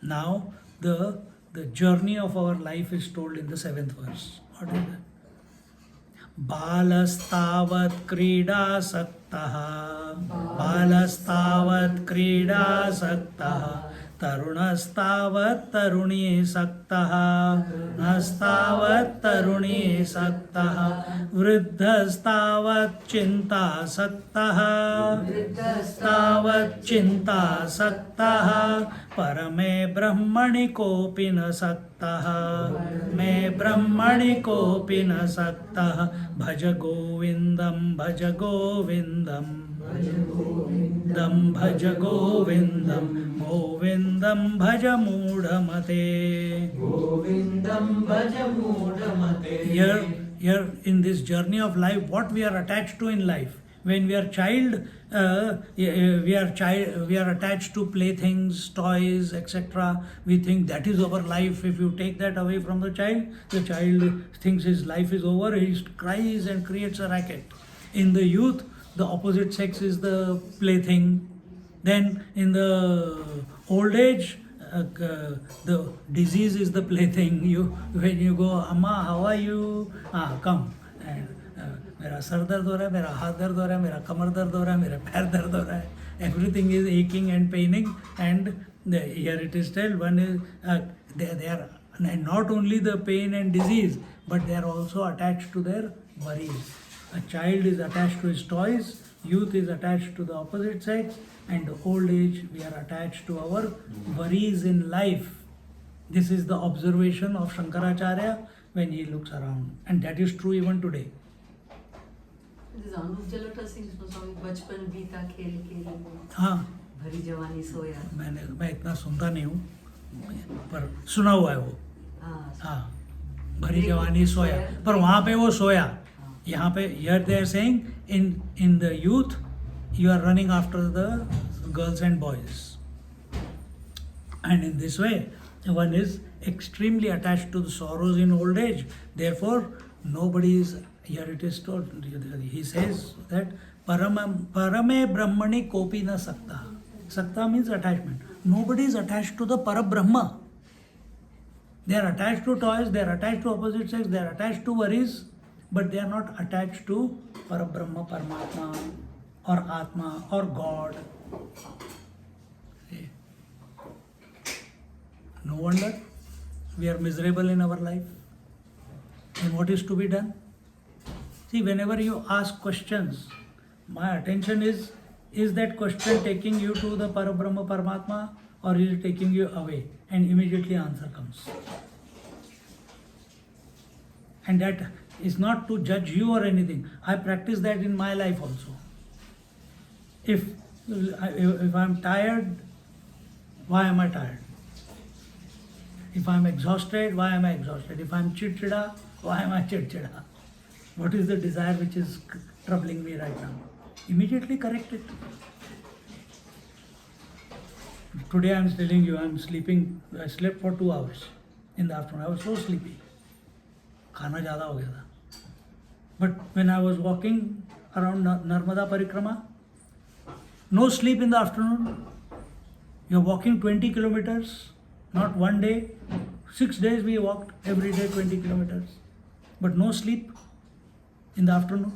Now the journey of our life is told in the 7th verse. What is that? Balastavat krida saktaha, balastavat krida saktaha, tarunastavat taruni saktaha, nastavat taruni saktaha, vriddhastavat chinta saktaha, vriddhastavat chinta saktaha, parame brahmani kopi na saktaha, me brahmani kopi na saktaha, bhaja govindam, bhaja govindam, bhaja govindam, govindam bhaja mudhamate. Govindam bhaja mudhamate. Here in this journey of life, what we are attached to in life. When we are child, we are attached to playthings, toys, etc. We think that is our life. If you take that away from the child thinks his life is over. He cries and creates a racket. In the youth, the opposite sex is the plaything. Then in the old age, the disease is the plaything. When you go, Amma, how are you? Come. And, मेरा sir दर्द हो रहा है, मेरा हाथ दर्द हो रहा है, मेरा कमर दर्द हो रहा है, मेरा पैर दर्द हो रहा है. Everything is aching and paining, and here it is told, one is they are not only the pain and disease, but they are also attached to their worries. A child is attached to his toys, youth is attached to the opposite sex, and old age we are attached to our worries in life. This is the observation of Shankaracharya when he looks around, and that is true even today. बचपन बीता खेल खेल हाँ, भरी जवानी सोया. मैं इतना सुनता नहीं हूँ, पर सुना हुआ है वो. हाँ, भरी जवानी सोया, पर वहाँ पे वो सोया. यहाँ पे here they are saying in the youth you are running after the girls and boys, and in this way one is extremely attached to the sorrows in old age. Therefore nobody is, here it is told, he says that parame brahmani kopi na sakta. Sakta means attachment. Nobody is attached to the Parabrahma. They are attached to toys, they are attached to opposite sex, they are attached to worries, but they are not attached to Parabrahma, Paramatma, or Atma, or God. See? No wonder we are miserable in our life. And what is to be done? See, whenever you ask questions, my attention is that question taking you to the Parabrahma, Paramatma, or is it taking you away? And immediately answer comes. And that is not to judge you or anything. I practice that in my life also. If I am tired, why am I tired? If I am exhausted, why am I exhausted? If I am chidchida, why am I chidchida? What is the desire which is troubling me right now? Immediately correct it. Today I am telling you, I am sleeping. I slept for 2 hours in the afternoon. I was so sleepy. खाना ज़्यादा हो गया था. But when I was walking around Narmada Parikrama, no sleep in the afternoon. You are walking 20 kilometers, not one day. 6 days we walked, every day 20 kilometers. But no sleep in the afternoon.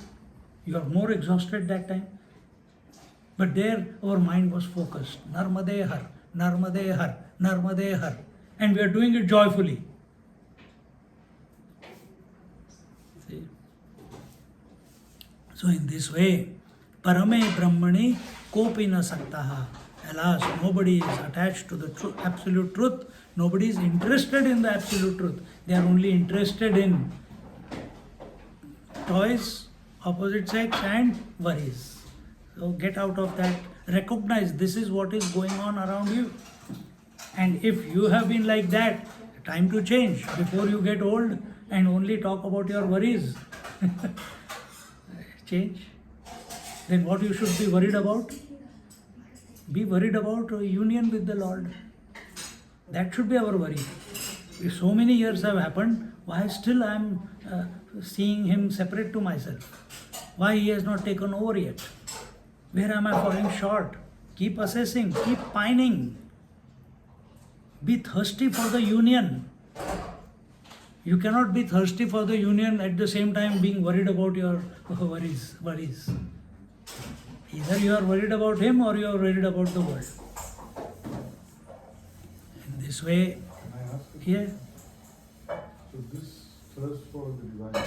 You are more exhausted that time. But there our mind was focused. Narmade Har, Narmade Har, Narmade Har. And we are doing it joyfully. So in this way, Parame Brahmani Kopi na Saktaha. Alas, nobody is attached to the absolute truth. Nobody is interested in the absolute truth. They are only interested in toys, opposite sex and worries. So get out of that. Recognize this is what is going on around you. And if you have been like that, time to change before you get old and only talk about your worries. Change. Then what you should be worried about? Be worried about a union with the Lord. That should be our worry. If so many years have happened, why still I am seeing him separate to myself? Why he has not taken over yet? Where am I falling short? Keep assessing, keep pining. Be thirsty for the union. You cannot be thirsty for the union at the same time being worried about your worries. Either you are worried about him or you are worried about the world. In this way, Can I ask a here, So this thirst for the divine,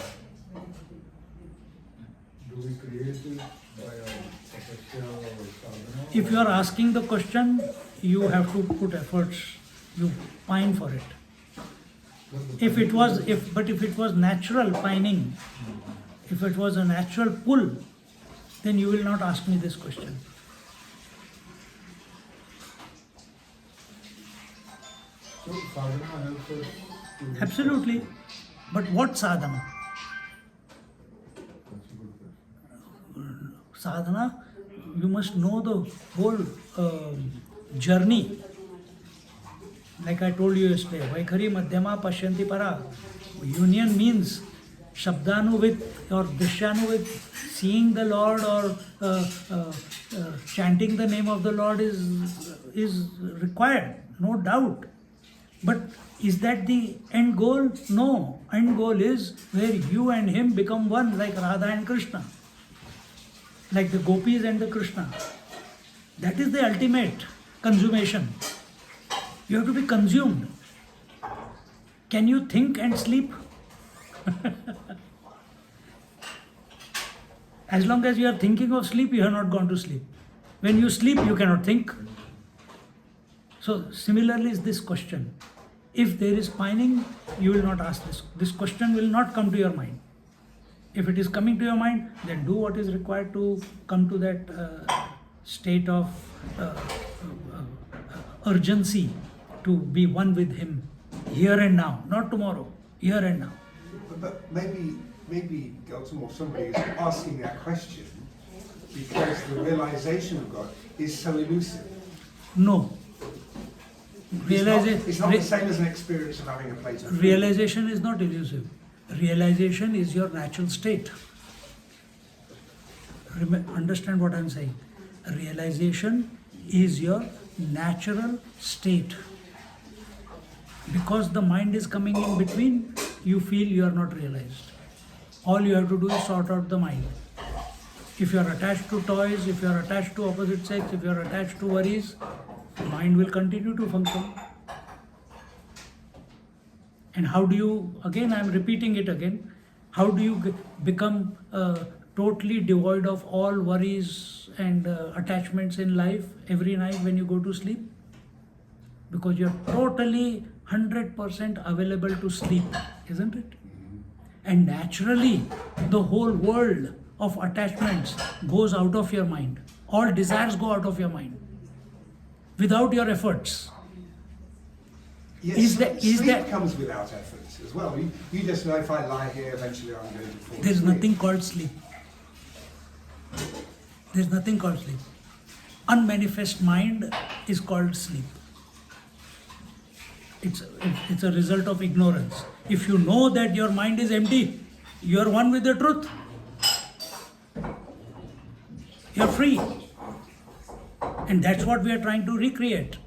do we create it by our tapasya or sadhana? if you are asking the question, you have to put efforts. You pine for it. If it was natural pining, if it was a natural pull, then you will not ask me this question. So sadhana helps us to... Absolutely. But what sadhana? That's a good question. Sadhana, you must know the whole journey. Like I told you yesterday, Vaikhari Madhyama Pashyanti Para. Union means Shabdanuvit or Drishanuvit, seeing the Lord or chanting the name of the Lord is required, no doubt. But is that the end goal? No. End goal is where you and him become one, like Radha and Krishna, like the gopis and the Krishna. That is the ultimate consummation. You have to be consumed. Can you think and sleep? As long as you are thinking of sleep, you have not gone to sleep. When you sleep, you cannot think. So similarly is this question. If there is pining, you will not ask this. This question will not come to your mind. If it is coming to your mind, then do what is required to come to that state of urgency to be one with him here and now, not tomorrow, here and now. But maybe Gautam or somebody is asking that question because the realization of God is so elusive. No. It's not the same as an experience of having a plate of food. Realization is not elusive. Realization is your natural state. Understand what I am saying. Realization is your natural state. Because the mind is coming in between, you feel you are not realized. All you have to do is sort out the mind. If you are attached to toys, if you are attached to opposite sex, if you are attached to worries, mind will continue to function. And how do you, again I am repeating it again, how do you become totally devoid of all worries and attachments in life every night when you go to sleep? Because you are totally 100% available to sleep, isn't it? And naturally, the whole world of attachments goes out of your mind. All desires go out of your mind without your efforts. Yes, Is sleep that comes without efforts as well. You just know if I lie here, eventually I'm going to fall there is asleep. nothing called sleep. There is nothing called sleep. Unmanifest mind is called sleep. It's a result of ignorance. If you know that your mind is empty, you are one with the truth. You are free. And that's what we are trying to recreate.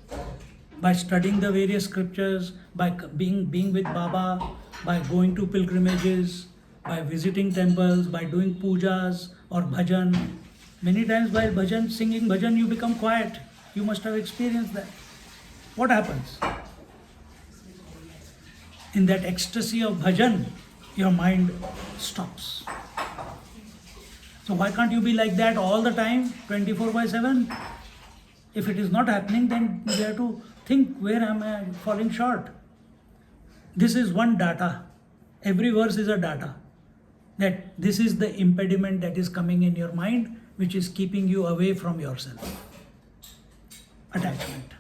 By studying the various scriptures, by being with Baba, by going to pilgrimages, by visiting temples, by doing pujas or bhajan. Many times while bhajan, singing bhajan, you become quiet. You must have experienced that. What happens? In that ecstasy of bhajan, your mind stops. So why can't you be like that all the time, 24/7? If it is not happening, then we have to think, where am I falling short? This is one data. Every verse is a data. That this is the impediment that is coming in your mind, which is keeping you away from yourself. Attachment.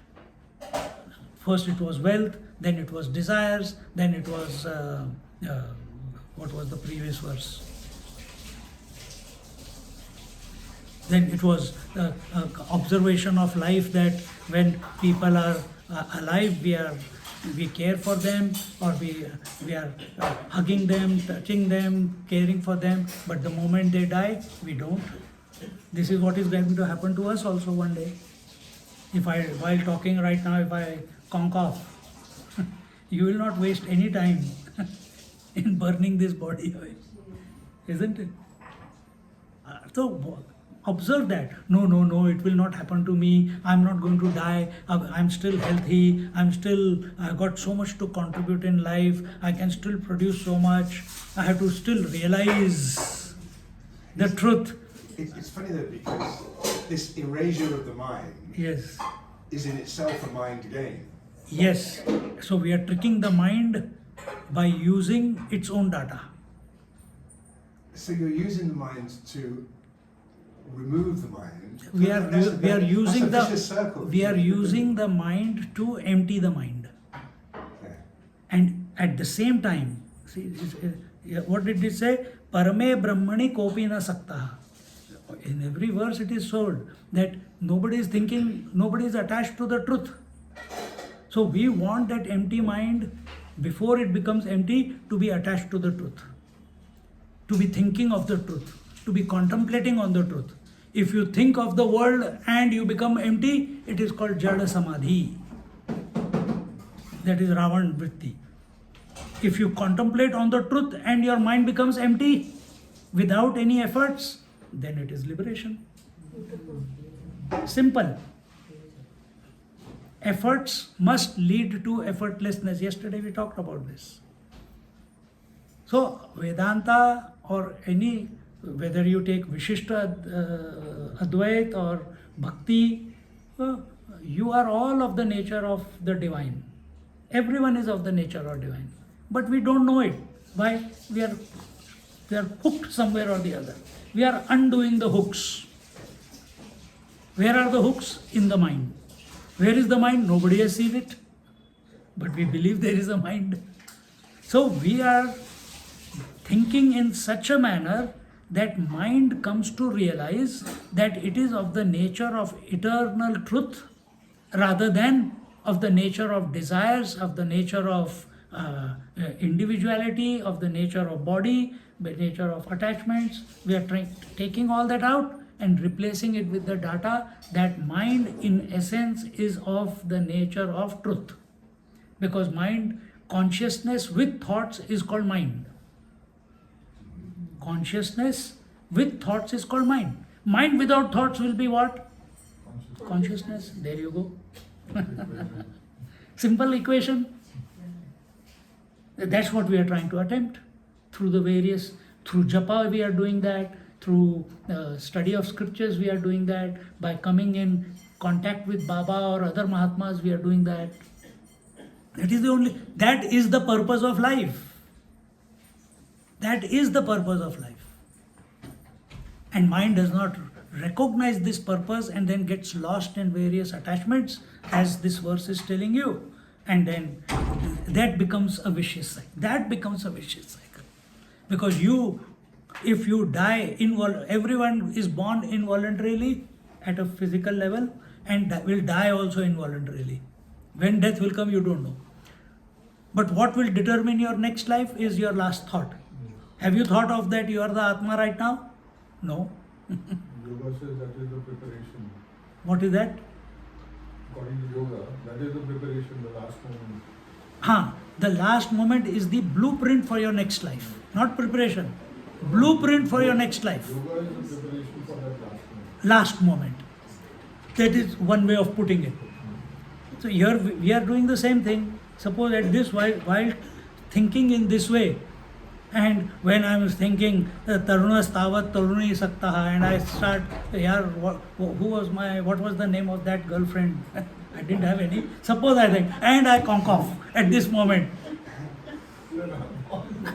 First it was wealth, then it was desires, then it was, what was the previous verse? Then it was observation of life, that when people are alive, we care for them, or we are hugging them, touching them, caring for them. But the moment they die, we don't. This is what is going to happen to us also one day. While talking right now, if I conk off, you will not waste any time in burning this body away, isn't it? So observe that. No, it will not happen to me. I'm not going to die. I'm still healthy. I've got so much to contribute in life. I can still produce so much. I have to still realize the truth. It's funny though, because this erasure of the mind Yes. is in itself a mind game. Yes. So we are tricking the mind by using its own data. So you're using the mind to remove the mind. We are using that's a vicious circle. the mind to empty the mind. Okay. And at the same time, see, what did it say? Parame Brahmani kopi na sakta. In every verse it is told that nobody is thinking, nobody is attached to the truth. So we want that empty mind, before it becomes empty, to be attached to the truth, to be thinking of the truth, to be contemplating on the truth. If you think of the world and you become empty, it is called Jada Samadhi. That is Ravan Vritti. If you contemplate on the truth and your mind becomes empty without any efforts, then it is liberation. Simple. Efforts must lead to effortlessness. Yesterday we talked about this. So Vedanta, or any, whether you take Vishishta Advait or Bhakti, you are all of the nature of the divine. Everyone is of the nature of divine. But we don't know it. Why? We are hooked somewhere or the other. We are undoing the hooks. Where are the hooks? In the mind. Where is the mind? Nobody has seen it. But we believe there is a mind. So we are thinking in such a manner that mind comes to realize that it is of the nature of eternal truth, rather than of the nature of desires, of the nature of individuality, of the nature of body, the nature of attachments. We are taking all that out and replacing it with the data that mind in essence is of the nature of truth. Because mind, consciousness with thoughts is called mind. Consciousness with thoughts is called mind. Mind without thoughts will be what? Consciousness. There you go. Simple equation. That's what we are trying to attempt through japa we are doing that, through study of scriptures we are doing that, by coming in contact with Baba or other Mahatmas we are doing that. That is the purpose of life. That is the purpose of life. And mind does not recognize this purpose and then gets lost in various attachments, as this verse is telling you. And then that becomes a vicious cycle. Because if you die, everyone is born involuntarily at a physical level and will die also involuntarily. When death will come, you don't know. But what will determine your next life is your last thought. Have you thought of that you are the Atma right now? No. Yoga says that is the preparation. What is that? According to yoga, that is the preparation, the last moment. The last moment is the blueprint for your next life, not preparation. Blueprint for your next life. Yoga is the preparation for that Last moment. That is one way of putting it. So here we are doing the same thing. Suppose at this, while thinking in this way, And when I was thinking, Tarunas Tavat Taruni Saktaha, and I start, what was the name of that girlfriend? I didn't have any. Suppose I think, and I conk off at this moment.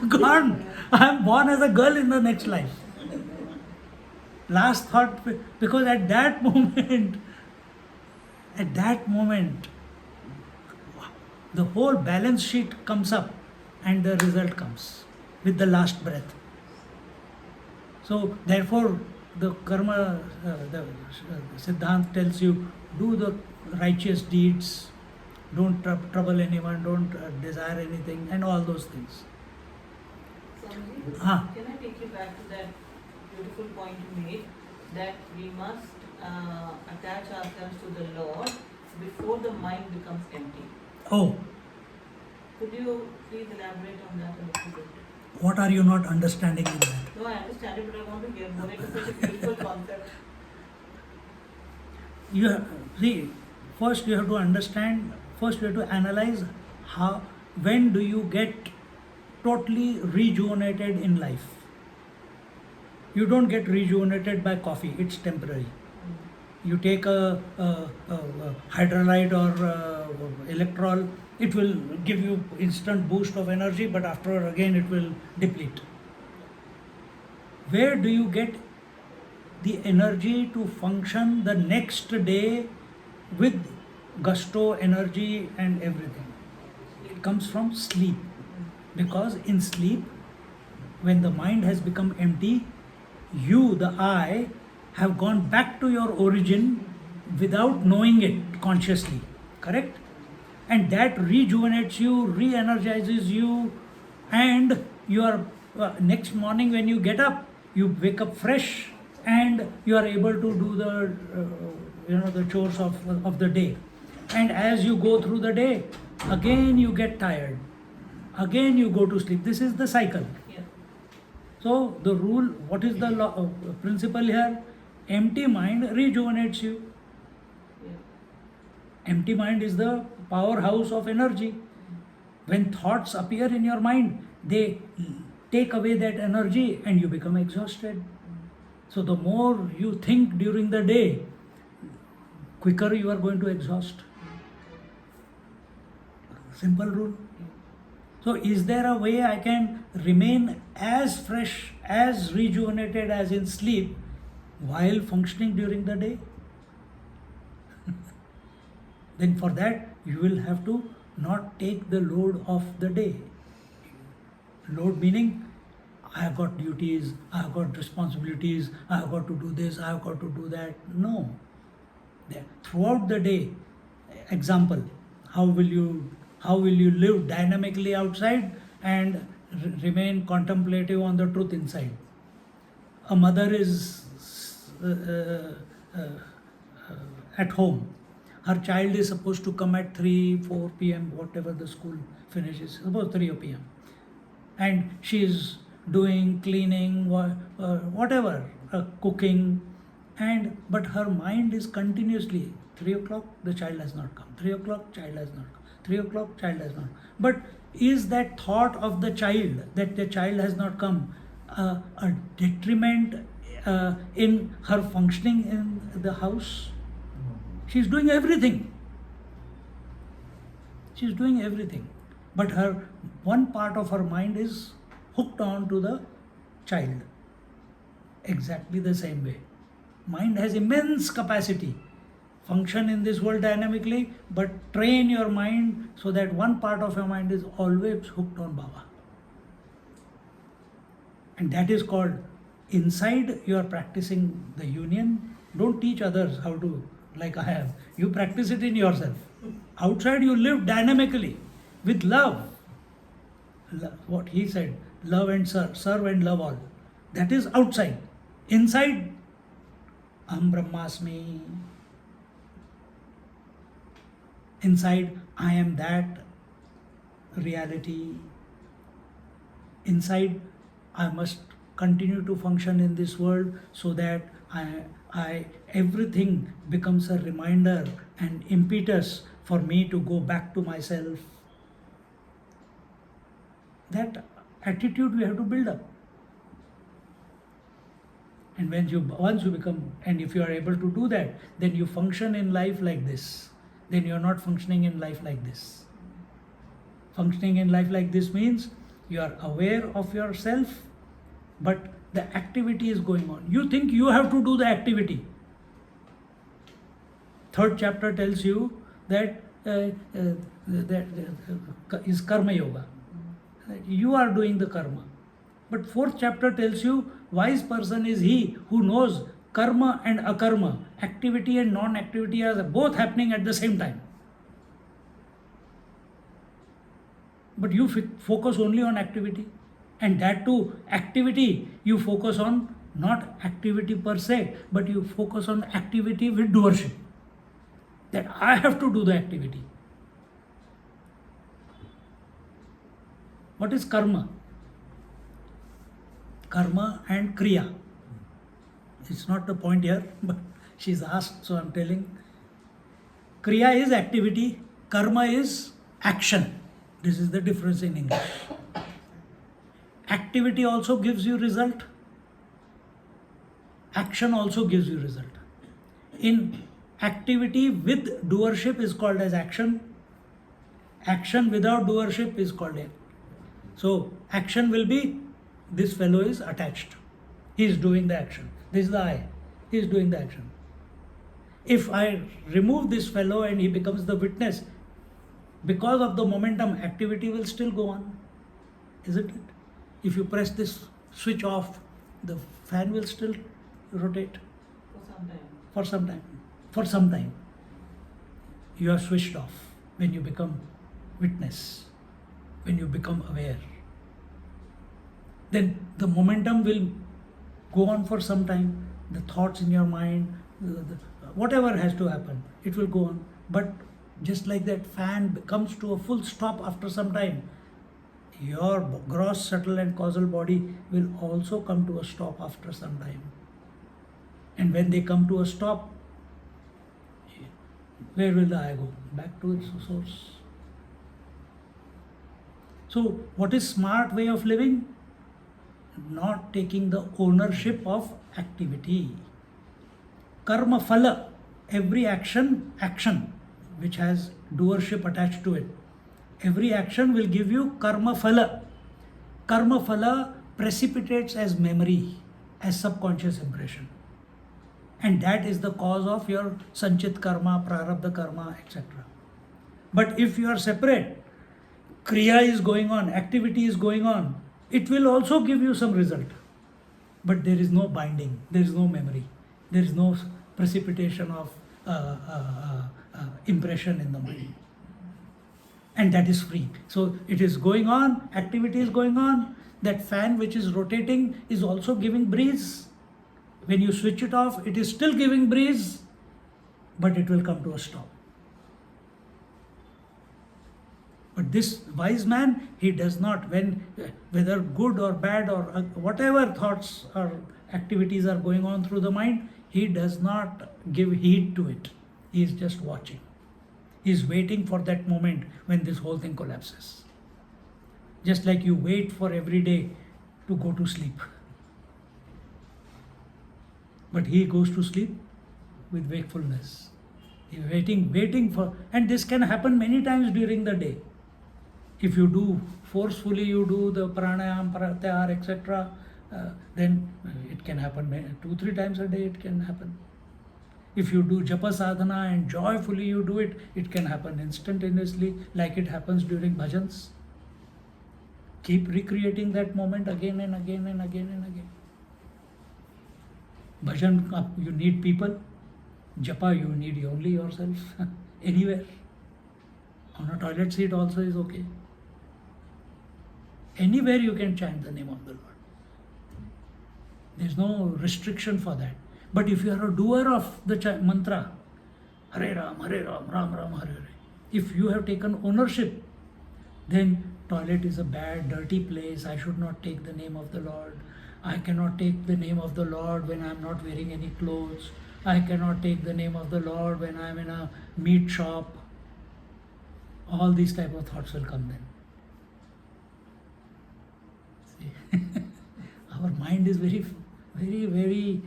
Gone. I am born as a girl in the next life. Last thought, because at that moment, the whole balance sheet comes up and the result comes with the last breath. So therefore the karma, the Siddhant tells you, do the righteous deeds, don't trouble anyone, don't desire anything, and all those things. Swamiji, Ah. can I take you back to that beautiful point you made, that we must attach ourselves to the Lord before the mind becomes empty? Oh, Could you please elaborate on that a little bit? what are you not understanding in that? No, I understand it, but I want to hear more. It is such a beautiful concept. First you have to understand, first you have to analyze when do you get totally rejuvenated in life. You don't get rejuvenated by coffee, it's temporary. You take a hydrolite or electrol, it will give you instant boost of energy, but after again it will deplete. Where do you get the energy to function the next day with gusto, energy and everything? It comes from sleep. Because in sleep, when the mind has become empty, you, the I, have gone back to your origin without knowing it consciously. Correct? And that rejuvenates you, re-energizes you, and you are next morning when you get up, you wake up fresh, and you are able to do the chores of the day. And as you go through the day, again you get tired, again you go to sleep. This is the cycle. Yeah. So the rule, what is the principle here? Empty mind rejuvenates you. Yeah. Empty mind is the powerhouse of energy. When thoughts appear in your mind, they take away that energy and you become exhausted. So the more you think during the day, quicker you are going to exhaust. Simple rule. So is there a way I can remain as fresh, as rejuvenated as in sleep while functioning during the day? Then for that you will have to not take the load of the day. Load meaning, I have got duties, I have got responsibilities, I have got to do this, I have got to do that. No. Throughout the day, example, how will you live dynamically outside and remain contemplative on the truth inside? A mother is at home. Her child is supposed to come at 3, 4 p.m., whatever the school finishes, suppose 3 p.m. And she is doing cleaning, whatever, cooking, but her mind is continuously 3 o'clock, the child has not come. 3 o'clock, child has not come. 3 o'clock, child has not come. But is that thought of the child, that the child has not come, a detriment in her functioning in the house? She's doing everything. She's doing everything. But one part of her mind is hooked on to the child. Exactly the same way. Mind has immense capacity. Function in this world dynamically, but train your mind so that one part of your mind is always hooked on Baba. And that is called, inside you are practicing the union. Don't teach others how to, like I have. You practice it in yourself. Outside you live dynamically with love. What he said, love and serve and love all. That is outside. Inside, Aham Brahmasmi. Inside, I am that reality. Inside, I must continue to function in this world so that everything becomes a reminder and impetus for me to go back to myself. That attitude we have to build up. And once you become, and if you are able to do that, then you function in life like this. Then you are not functioning in life like this. Functioning in life like this means you are aware of yourself, but the activity is going on. You think you have to do the activity. Third chapter tells you that is karma yoga. You are doing the karma. But fourth chapter tells you wise person is he who knows karma and akarma, activity and non-activity are both happening at the same time. But you focus only on activity, and that too, activity you focus on not activity per se, but you focus on activity with doership. That I have to do the activity. What is karma? Karma and kriya. It's not the point here, but she's asked, so I'm telling. Kriya is activity, karma is action. This is the difference in English. Activity also gives you result. Action also gives you result. In activity with doership is called as action. Action without doership is called act. So action will be, this fellow is attached. He is doing the action. This is the I. He is doing the action. If I remove this fellow and he becomes the witness, because of the momentum, activity will still go on. Isn't it? If you press this switch off, the fan will still rotate For some time. for some time. For some time. You are switched off when you become witness, when you become aware. Then the momentum will go on for some time. The thoughts in your mind, whatever has to happen, it will go on. But just like that fan comes to a full stop after some time, your gross, subtle and causal body will also come to a stop after some time. And when they come to a stop, where will the I go? Back to its source. So what is smart way of living? Not taking the ownership of activity. Karma phala, every action which has doership attached to it. Every action will give you karma phala. Karma phala precipitates as memory, as subconscious impression. And that is the cause of your sanchit karma, prarabdha karma, etc. But if you are separate, kriya is going on, activity is going on, it will also give you some result. But there is no binding, there is no memory, there is no precipitation of impression in the mind. And that is free. So it is going on, activity is going on. That fan which is rotating is also giving breeze. When you switch it off, it is still giving breeze, but it will come to a stop. But this wise man, he does not, whether good or bad or whatever thoughts or activities are going on through the mind, he does not give heed to it. He is just watching. He is waiting for that moment when this whole thing collapses. Just like you wait for every day to go to sleep. But he goes to sleep with wakefulness. He is waiting for, and this can happen many times during the day. If you do forcefully, you do the pranayam, pratyahar, etc., then it can happen 2-3 times a day. It can happen. If you do japa sadhana and joyfully you do it, it can happen instantaneously, like it happens during bhajans. Keep recreating that moment again and again and again and again. Bhajan, you need people. Japa, you need only yourself. Anywhere. On a toilet seat also is okay. Anywhere you can chant the name of the Lord. There is no restriction for that. But if you are a doer of the mantra, Hare Ram, Ram Ram, Hare Hare, if you have taken ownership, then toilet is a bad, dirty place. I should not take the name of the Lord. I cannot take the name of the Lord when I am not wearing any clothes. I cannot take the name of the Lord when I am in a meat shop. All these type of thoughts will come then. Our mind is very, very, very,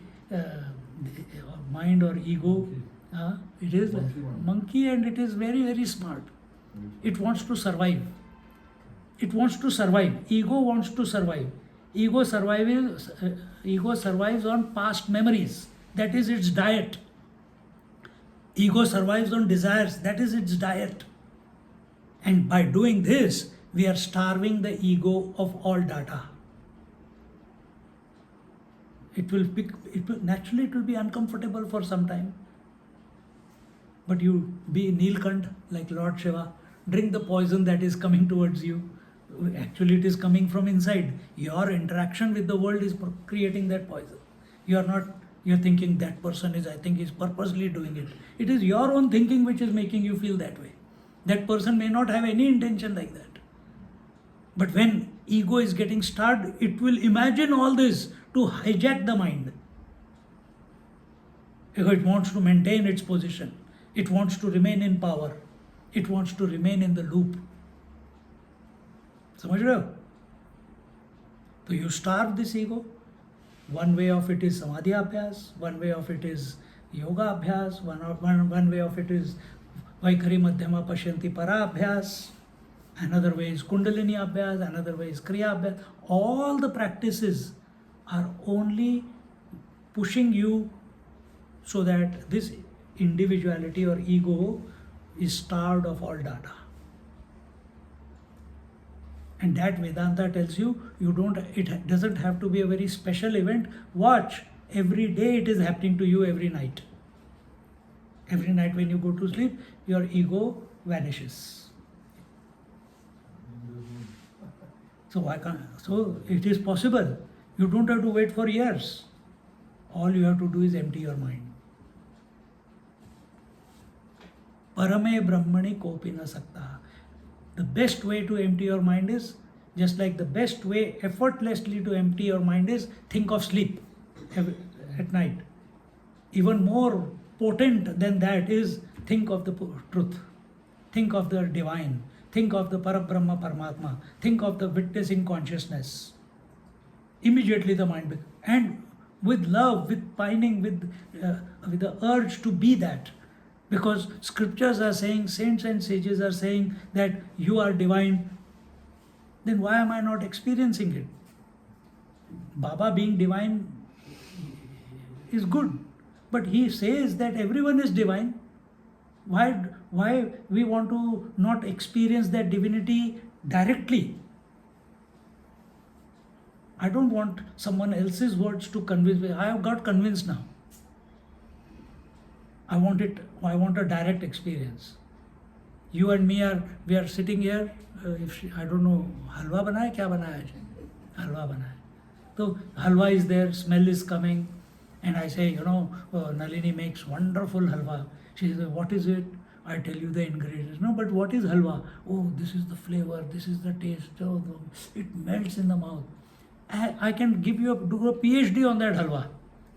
mind or ego, it is Monkey mind. monkey, and it is very, very smart. It wants to survive. It wants to survive. Ego wants to survive. Ego survives on past memories. That is its diet. Ego survives on desires. That is its diet. And by doing this, we are starving the ego of all data. Naturally it will be uncomfortable for some time. But you be Nilkant like Lord Shiva, drink the poison that is coming towards you. Actually it is coming from inside. Your interaction with the world is creating that poison. You're thinking that person is purposely doing it. It is your own thinking which is making you feel that way. That person may not have any intention like that. But when ego is getting starved, it will imagine all this to hijack the mind. It wants to maintain its position. It wants to remain in power. It wants to remain in the loop. समझ रहे हो? So you starve this ego. One way of it is samadhi abhyas, one way of it is yoga abhyas, one way of it is vaikhari madhyama pashyanti para abhyas, another way is kundalini abhyas, another way is kriya abhyas. All the practices are only pushing you so that this individuality or ego is starved of all data. And that Vedanta tells you, it doesn't have to be a very special event. Watch, every day it is happening to you every night. Every night when you go to sleep, your ego vanishes. So it is possible. You don't have to wait for years. All you have to do is empty your mind. Parame Brahmani kopi na sakta. The best way to empty your mind is, just like the best way effortlessly to empty your mind is, think of sleep at night. Even more potent than that is, think of the truth. Think of the divine. Think of the Parabrahma Paramatma. Think of the witnessing consciousness. Immediately the mind becomes, and with love, with pining, with the urge to be that. Because scriptures are saying, saints and sages are saying that you are divine, then why am I not experiencing it? Baba being divine is good, but he says that everyone is divine. Why we want to not experience that divinity directly? I don't want someone else's words to convince me. I have got convinced now. I want a direct experience. You and me we are sitting here. I don't know, halwa banaya, kya banaya hai? Halwa banaya. So halwa is there, smell is coming, and I say, Nalini makes wonderful halwa. She says, what is it? I tell you the ingredients. No, but what is halwa? Oh, this is the flavor, this is the taste. Oh, it melts in the mouth. I can do a PhD on that halwa,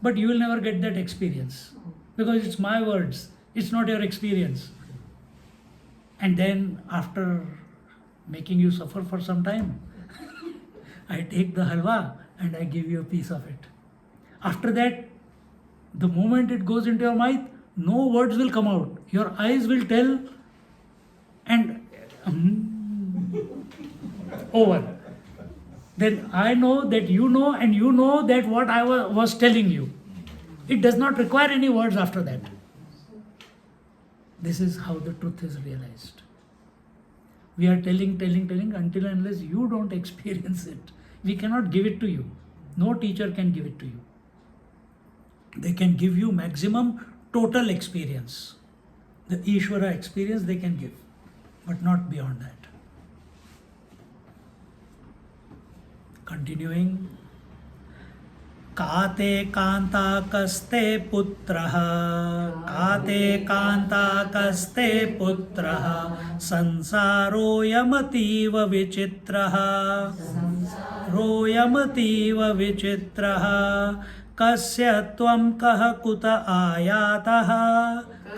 but you will never get that experience. Because it's my words, it's not your experience. And then after making you suffer for some time, I take the halwa and I give you a piece of it. After that, the moment it goes into your mouth, no words will come out. Your eyes will tell, and over. Then I know that you know, and you know that what I was telling you. It does not require any words after that. This is how the truth is realized. We are telling until and unless you don't experience it. We cannot give it to you. No teacher can give it to you. They can give you maximum total experience. The Ishvara experience they can give, but not beyond that. Continuing. काते कान्ताकस्ते पुत्रः काते कान्ताकस्ते पुत्रः संसारोऽयमतीव विचित्रः रोऽयमतीव विचित्रः कस्य त्वं कः कुत आयातः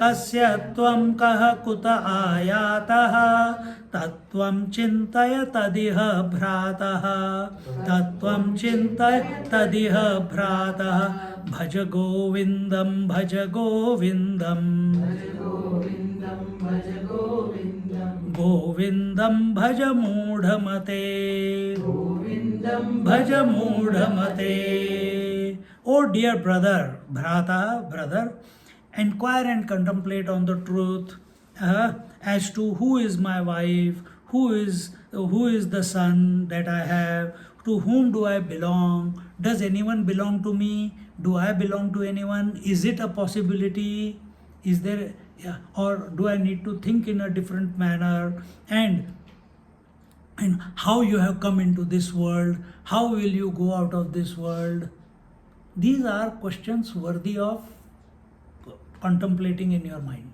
कस्य त्वं कः कुत आयातः तत्त्वं चिन्तय तदिह भ्रातः तत्त्वं चिन्तय तदिह भ्रातः भज गोविन्दं भज गोविन्दं गोविन्दं भज गोविन्दं गोविन्दं भज मूढमते गोविन्दं भज मूढमते. Oh dear brother, bhrata, brother, inquire and contemplate on the truth as to who is my wife, who is the son that I have, to whom do I belong, does anyone belong to me, do I belong to anyone, is it a possibility, is there, or do I need to think in a different manner, and how you have come into this world, how will you go out of this world. These are questions worthy of contemplating in your mind.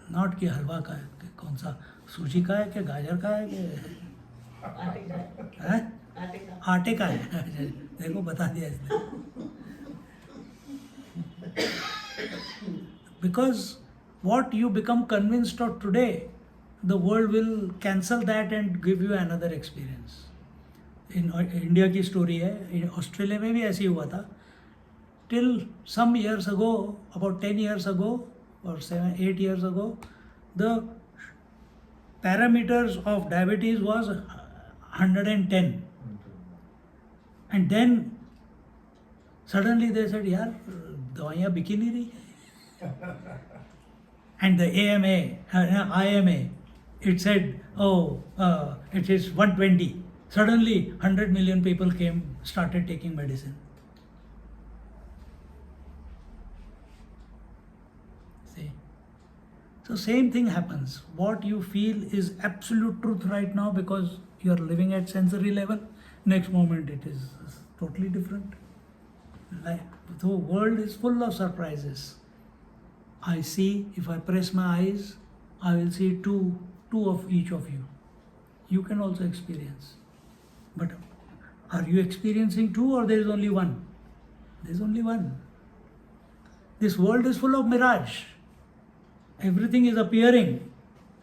Not कि हलवा का है, कि कौन सा सूजी का है, कि गाजर का है, कि आटे का है. देखो बता दिया इसने. Because what you become convinced of today, the world will cancel that and give you another experience. In India की story है, in Australia में भी ऐसे ही हुआ था. Till some years ago, about 10 years ago or 7-8 years ago, the parameters of diabetes was 110. And then suddenly they said, यार दवाइयाँ बिक ही नहीं रही. And the IMA, it said, it is 120. Suddenly 100 million people started taking medicine. See? So same thing happens. What you feel is absolute truth right now because you are living at sensory level. Next moment it is totally different. The world is full of surprises. I see, if I press my eyes, I will see two of each of you. You can also experience. But are you experiencing two or there is only one? There is only one. This world is full of mirage. Everything is appearing.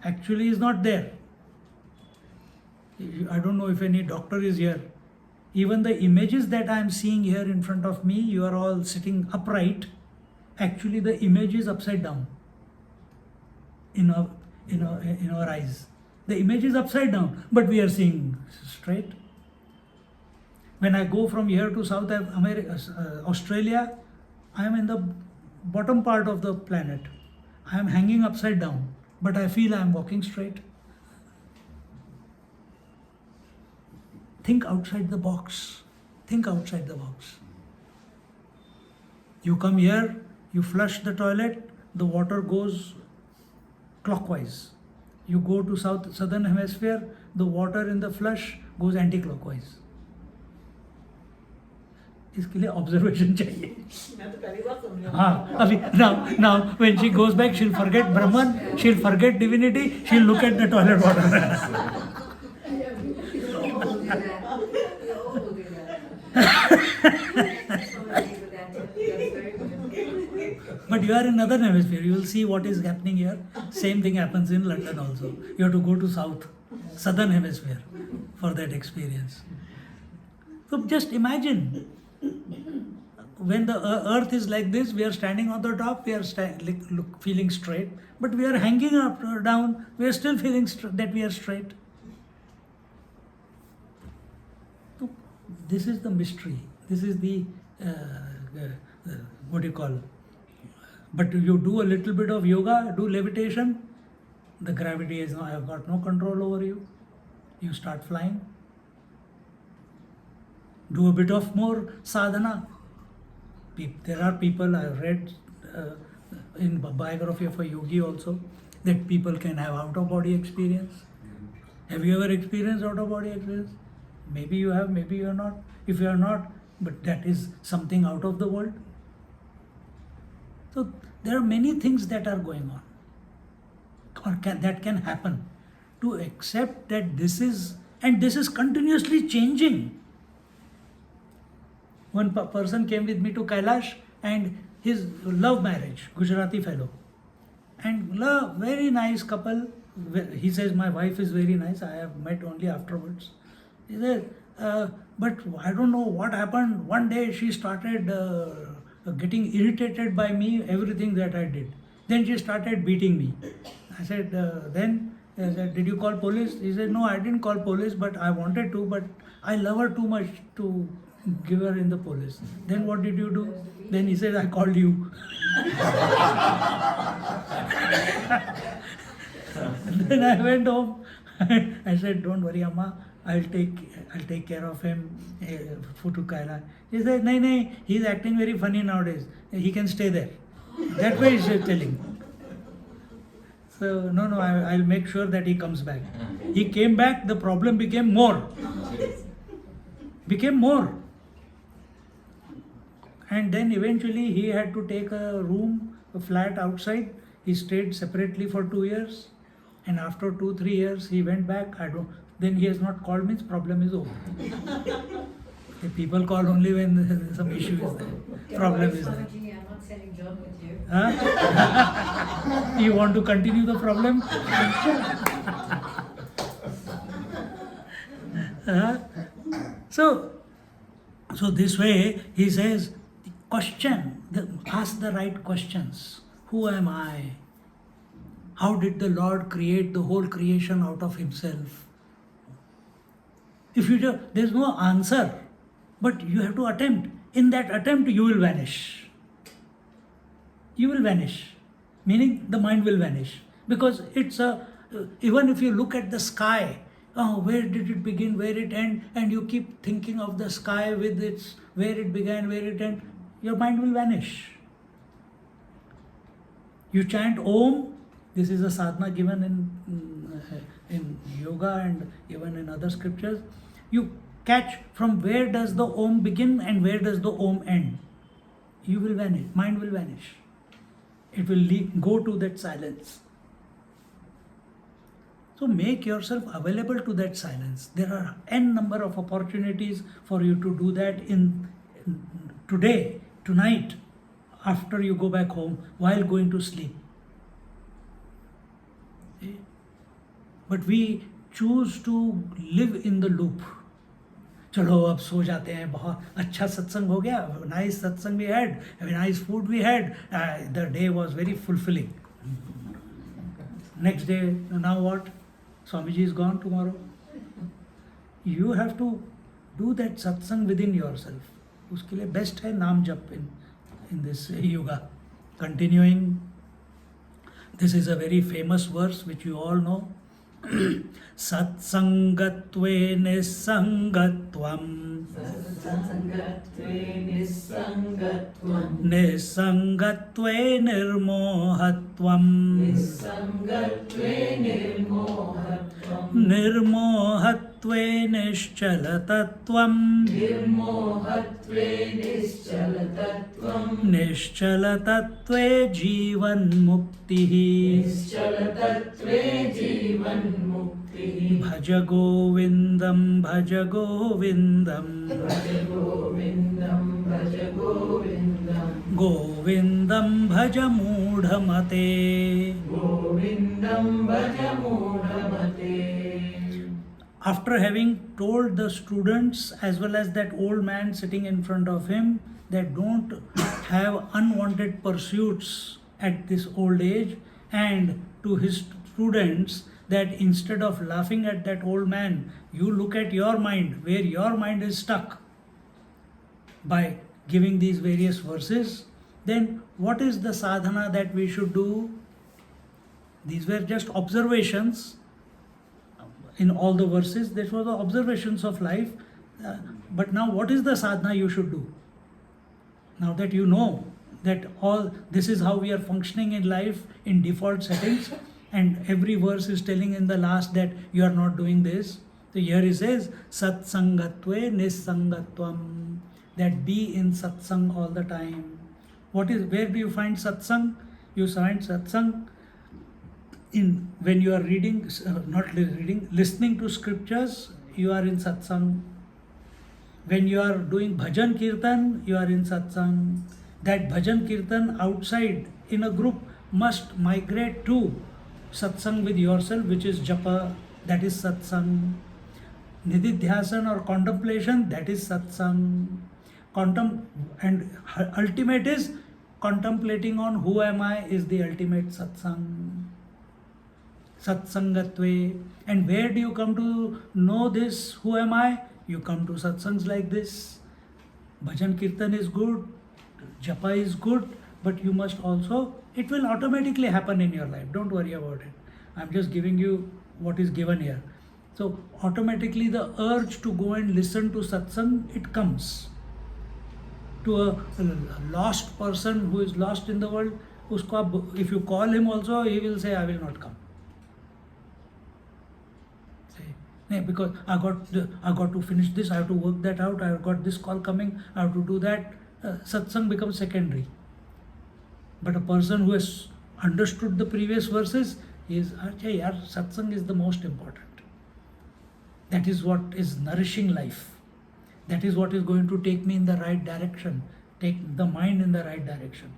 Actually is not there. I don't know if any doctor is here. Even the images that I am seeing here in front of me, you are all sitting upright. Actually the image is upside down in our eyes. The image is upside down, but we are seeing straight. When I go from here to South America, Australia, I am in the bottom part of the planet. I am hanging upside down, but I feel I am walking straight. Think outside the box. Think outside the box. You come here, you flush the toilet, the water goes clockwise. You go to southern hemisphere, the water in the flush goes anti-clockwise. इसके लिए observation चाहिए. मैं तो पहली बार सुन रही हूँ. हाँ, अभी now when she goes back, she'll forget Brahman, she'll forget divinity, she'll look at the toilet water. But you are in northern hemisphere, you will see what is happening here. Same thing happens in London also. You have to go to southern hemisphere for that experience. So just imagine, when the earth is like this, we are standing on the top, we are feeling straight, but we are hanging up down, we are still feeling that we are straight. So this is the mystery. This is the, what do you call? But you do a little bit of yoga, do levitation, the gravity has got no control over you. You start flying. Do a bit of more sadhana. There are people, I have read in biography of a yogi also, that people can have out-of-body experience. Have you ever experienced out-of-body experience? Maybe you have, maybe you are not. If you are not, but that is something out of the world. So there are many things that are going on, or that can happen. To accept that this is continuously changing. One person came with me to Kailash and his love marriage, Gujarati fellow. And very nice couple. He says, my wife is very nice. I have met only afterwards. He said, but I don't know what happened. One day she started getting irritated by me, everything that I did. Then she started beating me. I said, then? I said, did you call police? He said, no, I didn't call police, but I wanted to, but I love her too much to give her in the police. Then what did you do? Then he said, I called you. Then I went home. I said, don't worry, Amma, I'll take care of him. Futu Kaila. He said, no, he's acting very funny nowadays. He can stay there. That way he's telling. So, no, I'll make sure that he comes back. He came back, the problem became more. And then eventually he had to take a flat outside. He stayed separately for 2 years. And after 2-3 years, he went back. Then he has not called, means problem is over. The people call only when some issue is there. Problem is there. Swamiji, I'm not selling job with you. Huh? You want to continue the problem? So this way he says, ask the right questions. Who am I? How did the Lord create the whole creation out of himself? If you do, there's no answer, but you have to attempt. In that attempt, you will vanish. You will vanish, meaning the mind will vanish. Because even if you look at the sky, where did it begin, where it end, and you keep thinking of the sky with its, where it began, where it end, your mind will vanish. You chant Om. This is a sadhana given in yoga and even in other scriptures. You catch from where does the Om begin and where does the Om end. You will vanish, mind will vanish. It will go to that silence. So make yourself available to that silence. There are n number of opportunities for you to do that in today, tonight, after you go back home, while going to sleep. But we choose to live in the loop. चलो अब सो जाते हैं, बहुत अच्छा सत्संग हो गया, nice सत्संग we had, nice food we had, the day was very fulfilling. Next day, now what? Swamiji is gone tomorrow. You have to do that satsang within yourself. उसके लिए best है नाम जप in this yoga. Continuing, this is a very famous verse which you all know. Satsangatve nisangatvam nisangatve nirmohatvam nirmohatve nischalatatvam nischalatatve jivan muktihi Bhaj Govindam, Bhaj Govindam, Govindam Bhaj Mudhamate. After having told the students as well as that old man sitting in front of him that don't have unwanted pursuits at this old age, and to his students that instead of laughing at that old man, you look at your mind, where your mind is stuck, by giving these various verses, then what is the sadhana that we should do? These were just observations in all the verses. These were the observations of life. But now what is the sadhana you should do? Now that you know that all this is how we are functioning in life in default settings, and every verse is telling in the last that you are not doing this. So here he says, Satsangatve Nisangatvam, that be in satsang all the time. Where do you find satsang? You find satsang when you are reading, listening to scriptures, you are in satsang. When you are doing bhajan kirtan, you are in satsang. that bhajan kirtan outside in a group must migrate to satsang with yourself, which is japa, that is satsang. Nididhyasan or contemplation, that is satsang. And ultimate is contemplating on who am I is the ultimate satsang. Satsangatve. And where do you come to know this? Who am I? You come to satsangs like this. Bhajan Kirtan is good, Japa is good, but you must also, it will automatically happen in your life. Don't worry about it. I'm just giving you what is given here. So automatically the urge to go and listen to satsang, it comes. To a lost person who is lost in the world, if you call him also, he will say, I will not come. Because I got to finish this, I have to work that out, I have got this call coming, I have to do that. Satsang becomes secondary. But a person who has understood the previous verses is, satsang is the most important. That is what is nourishing life. That is what is going to take me in the right direction, take the mind in the right direction.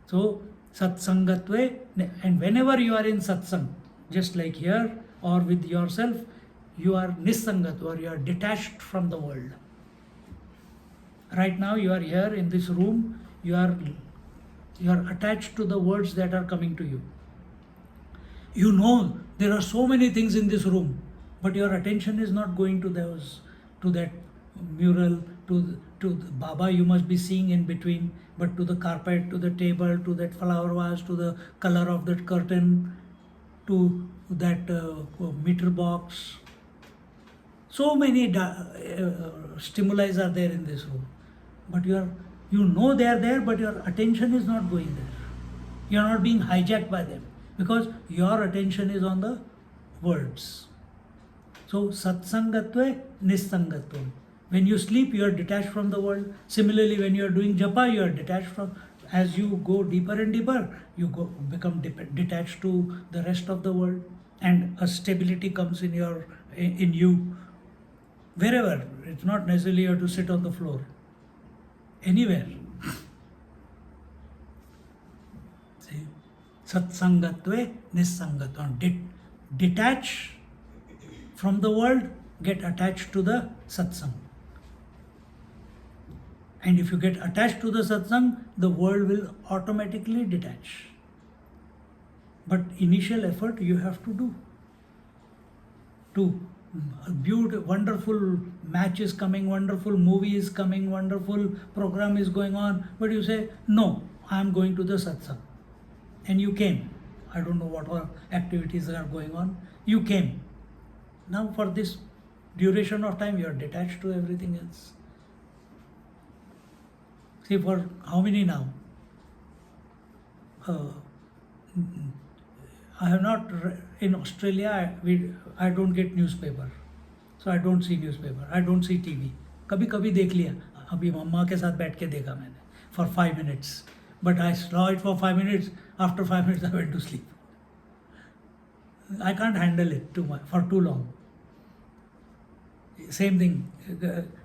So, satsangatve, and whenever you are in satsang, just like here, or with yourself, you are nisangat, or you are detached from the world. Right now you are here in this room, you are attached to the words that are coming to you. You know there are so many things in this room, but your attention is not going to those, to that mural, to the Baba you must be seeing in between, but to the carpet, to the table, to that flower vase, to the color of that curtain, to that meter box. So many stimuli are there in this room, but you know they are there, but your attention is not going there. You are not being hijacked by them because your attention is on the words. So satsangatve nisangatvam. When you sleep, you are detached from the world. Similarly, when you are doing japa, you are detached from. As you go deeper and deeper, you become detached to the rest of the world, and a stability comes in you. Wherever, it's not necessarily you have to sit on the floor. Anywhere. See, satsangatve nisangatvam. Detach from the world, get attached to the satsang. And if you get attached to the satsang, the world will automatically detach. But initial effort you have to do. A beautiful, wonderful match is coming, wonderful movie is coming, wonderful program is going on, but you say, no, I am going to the satsang. And you came. I don't know what all activities are going on. You came. Now for this duration of time, you are detached to everything else. See, for how many now? I have not, in Australia, I don't get newspaper. So I don't see newspaper. I don't see TV. कभी कभी देख लिया. अभी मम्मा के साथ बैठ के देखा मैंने. For 5 minutes. But I saw it for 5 minutes. After 5 minutes I went to sleep. I can't handle it for too long. Same thing.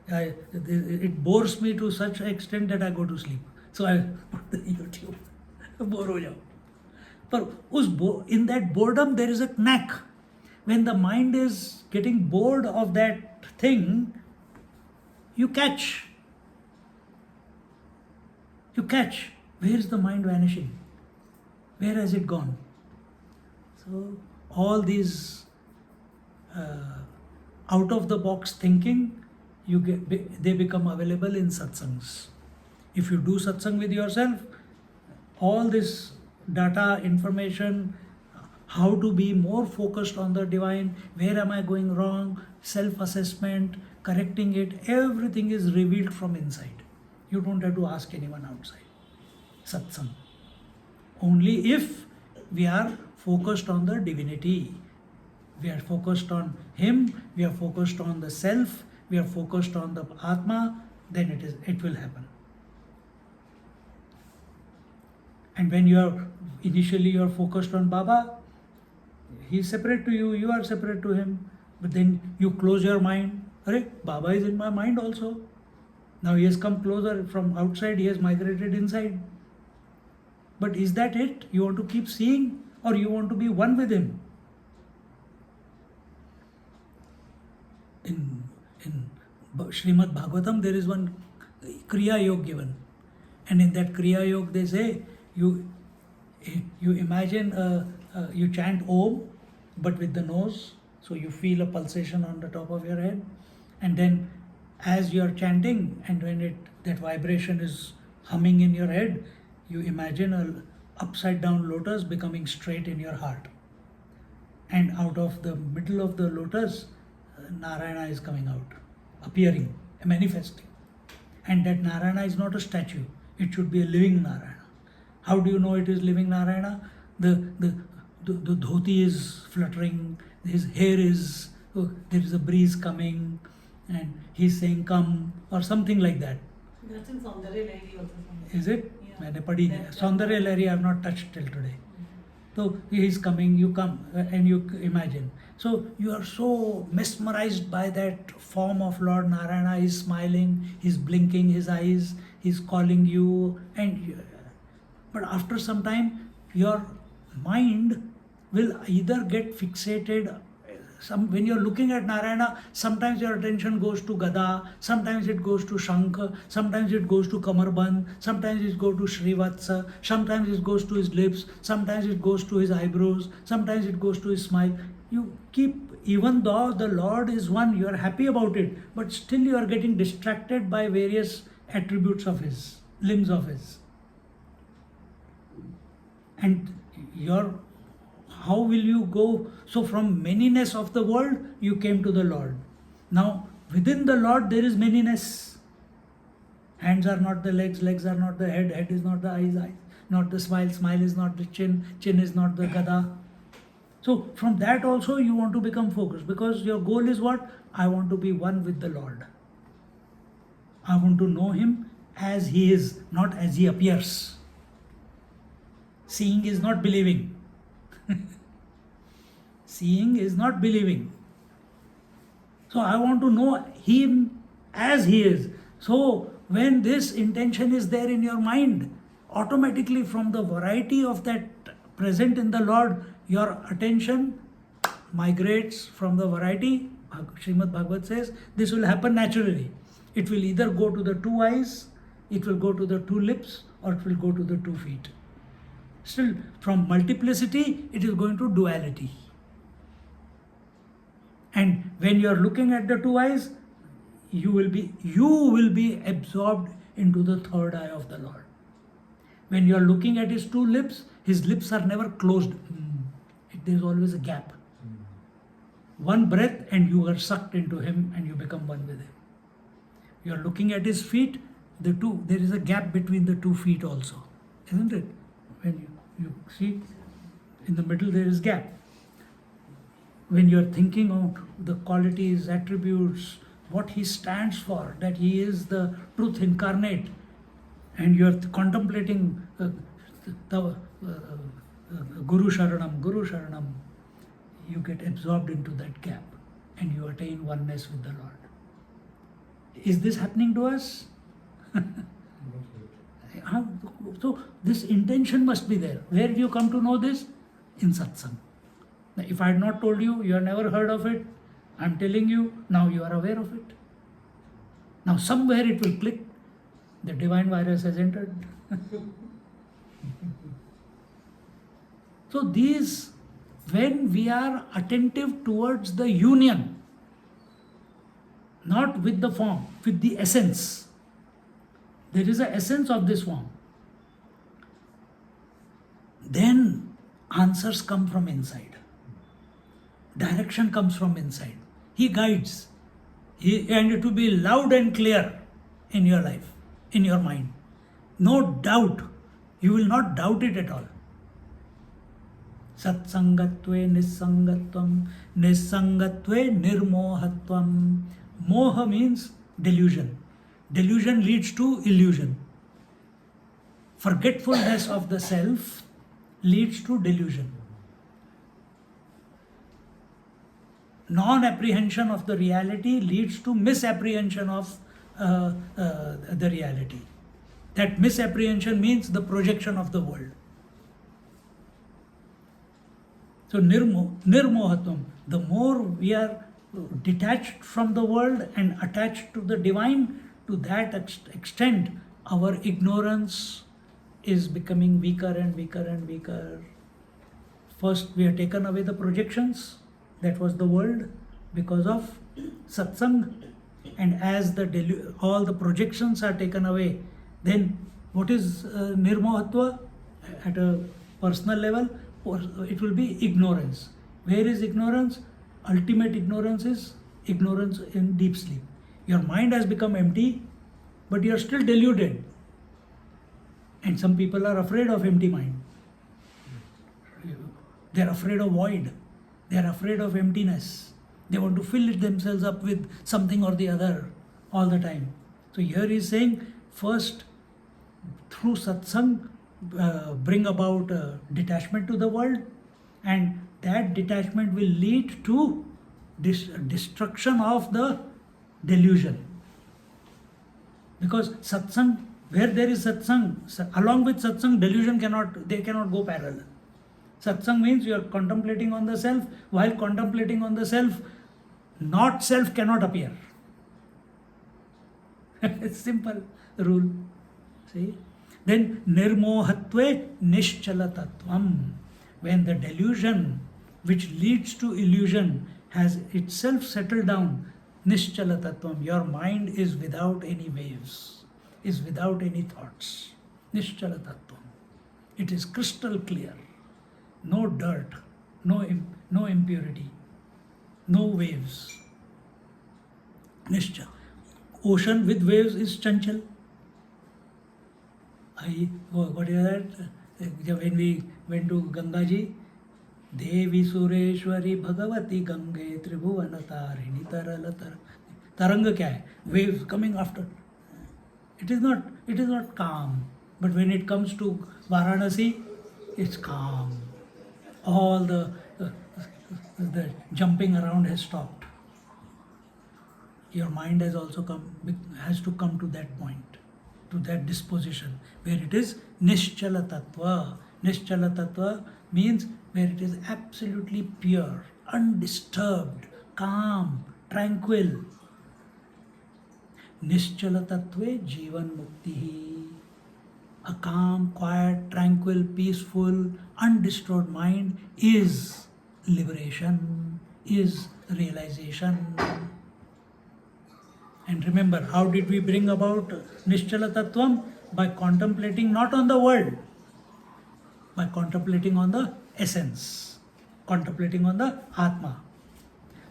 It bores me to such an extent that I go to sleep. So I put the YouTube. Bore ho jao. But in that boredom there is a knack. When the mind is getting bored of that thing, you catch. Where is the mind vanishing? Where has it gone? So all these out of the box thinking, they become available in satsangs. If you do satsang with yourself, all this data, information, how to be more focused on the divine, where am I going wrong, self-assessment, correcting it, everything is revealed from inside. You don't have to ask anyone outside. Satsang. Only if we are focused on the divinity. We are focused on Him, we are focused on the self, we are focused on the Atma, then it will happen. And when initially you are focused on Baba, He is separate to you, you are separate to Him. But then you close your mind. Baba is in my mind also. Now he has come closer from outside, he has migrated inside. But is that it? You want to keep seeing, or you want to be one with him? In Srimad Bhagavatam, there is one Kriya Yoga given. And in that Kriya Yoga, they say, you imagine, you chant Om, but with the nose. So you feel a pulsation on the top of your head. And then as you are chanting, and when that vibration is humming in your head, you imagine a upside down lotus becoming straight in your heart. And out of the middle of the lotus, Narayana is coming out, appearing, manifesting. And that Narayana is not a statue, it should be a living Narayana. How do you know it is living Narayana? The dhoti is fluttering, his hair is, there is a breeze coming, and he's saying come, or something like that. That's in Saundarya Lahiri also. Is it? Yeah. मैंने पढ़ी है. Saundarya Lahiri I have not touched till today. So he is coming, you come, and you imagine. So you are so mesmerized by that form of Lord Narayana. He's smiling, he's blinking his eyes, he's calling you, but after some time your mind will either get fixated. When you're looking at Narayana, sometimes your attention goes to Gada, sometimes it goes to Shankha, sometimes it goes to Kamarband, sometimes it goes to Srivatsa, sometimes it goes to his lips, sometimes it goes to his eyebrows, sometimes it goes to his smile. You keep, even though the Lord is one, you are happy about it, but still you are getting distracted by various attributes of his, limbs of his. And how will you go? So from manyness of the world, you came to the Lord. Now, within the Lord, there is manyness. Hands are not the legs, legs are not the head, head is not the eyes, eyes not the smile, smile is not the chin, chin is not the gada. So from that also you want to become focused, because your goal is what? I want to be one with the Lord. I want to know him as he is, not as he appears. Seeing is not believing. Seeing is not believing. So I want to know him as he is. So when this intention is there in your mind, automatically from the variety of that present in the Lord, your attention migrates from the variety. Srimad Bhagavat says this will happen naturally. It will either go to the two eyes, it will go to the two lips, or it will go to the 2 feet. Still, from multiplicity, it is going to duality. And when you are looking at the 2 eyes, you will be absorbed into the 3rd eye of the Lord. When you are looking at his 2 lips, his lips are never closed. There is always a gap. One breath and you are sucked into him and you become one with him. You are looking at his feet, there is a gap between the 2 feet also, isn't it? When you see, in the middle there is gap. When you are thinking of the qualities, attributes, what he stands for, that he is the truth incarnate, and you are contemplating the Guru Sharanam, you get absorbed into that gap and you attain oneness with the Lord. Is this happening to us? So this intention must be there. Where do you come to know this? In satsang. Now, if I had not told you, you have never heard of it. I am telling you, now you are aware of it. Now somewhere it will click. The divine virus has entered. So these, when we are attentive towards the union, not with the form, with the essence. There is an essence of this form. Then answers come from inside. Direction comes from inside. He guides. And it will be loud and clear in your life, in your mind. No doubt. You will not doubt it at all. Satsangatve nissangatvam, nissangatve nirmohatvam. Moha means delusion. Delusion leads to illusion. Forgetfulness of the self leads to delusion. Non-apprehension of the reality leads to misapprehension of the reality. That misapprehension means the projection of the world. So nirmohatvam, the more we are detached from the world and attached to the divine, to that extent our ignorance is becoming weaker and weaker and weaker. First we have taken away the projections, that was the world, because of satsang, and as all the projections are taken away, then what is nirmohatva at a personal level? It will be ignorance. Where is ignorance? Ultimate ignorance is ignorance in deep sleep. Your mind has become empty, but you are still deluded. And some people are afraid of empty mind. They are afraid of void. They are afraid of emptiness. They want to fill it themselves up with something or the other all the time. So here he is saying, first through satsang, bring about detachment to the world, and that detachment will lead to destruction of the delusion. Because satsang, where there is satsang, along with satsang, delusion cannot go parallel. Satsang means you are contemplating on the self. While contemplating on the self, not self cannot appear. It's simple rule. See? Then nirmohatve nischalatattvam. When the delusion which leads to illusion has itself settled down, nischalatattvam, your mind is without any waves, is without any thoughts. Nischalatattvam. It is crystal clear. No dirt, no impurity, no waves. Nishcha. Ocean with waves is chanchal. What is that? When we went to Gangaji, Devi Sureshwari Bhagavati Gange Tribhuvana Tarini Taralatar. Taranga kya hai? Waves coming after. It is not calm. But when it comes to Varanasi, it's calm. All the jumping around has stopped. Your mind has to come to that point, to that disposition where it is nischala tattva. Nischala tattva means where it is absolutely pure, undisturbed, calm, tranquil. Nischala tattve jivan muktihi. A calm, quiet, tranquil, peaceful, undisturbed mind is liberation, is realization. And remember, how did we bring about Nischala Tattvam? By contemplating not on the world, by contemplating on the essence, contemplating on the Atma.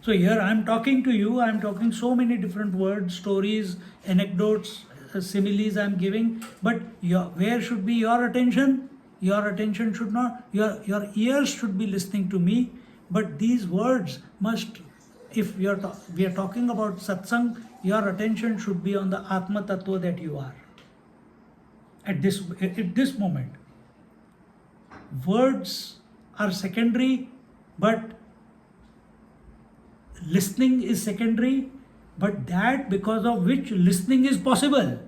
So here I am talking to you, I am talking so many different words, stories, anecdotes, similes I am giving, but where should be your attention? Your attention should not, your ears should be listening to me, but these words must, if we are talking about satsang, your attention should be on the Atma Tattva that you are. At this moment. Words are secondary, but listening is secondary, but that because of which listening is possible,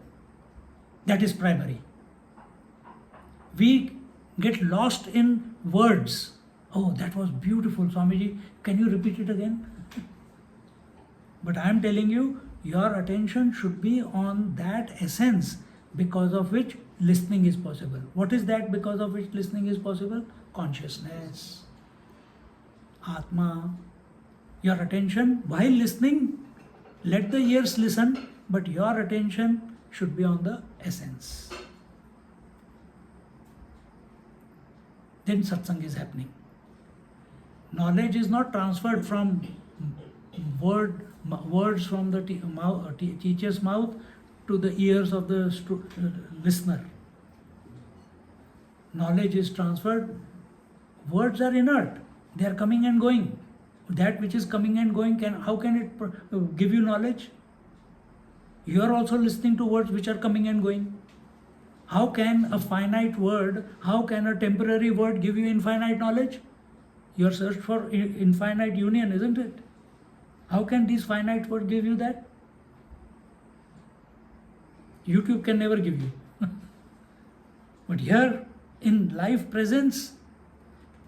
that is primary. We get lost in words. Oh, that was beautiful, Swamiji. Can you repeat it again? But I am telling you, your attention should be on that essence because of which listening is possible. What is that because of which listening is possible? Consciousness. Atma. Your attention, while listening, let the ears listen, but your attention should be on the essence. Then satsang is happening. Knowledge is not transferred from words from the teacher's mouth to the ears of the listener. Knowledge is transferred. Words are inert. They are coming and going. That which is coming and going, how can it give you knowledge? You are also listening to words which are coming and going. How can a finite word, how can a temporary word give you infinite knowledge? Your search for infinite union, isn't it? How can these finite words give you that? YouTube can never give you. But here, in life presence,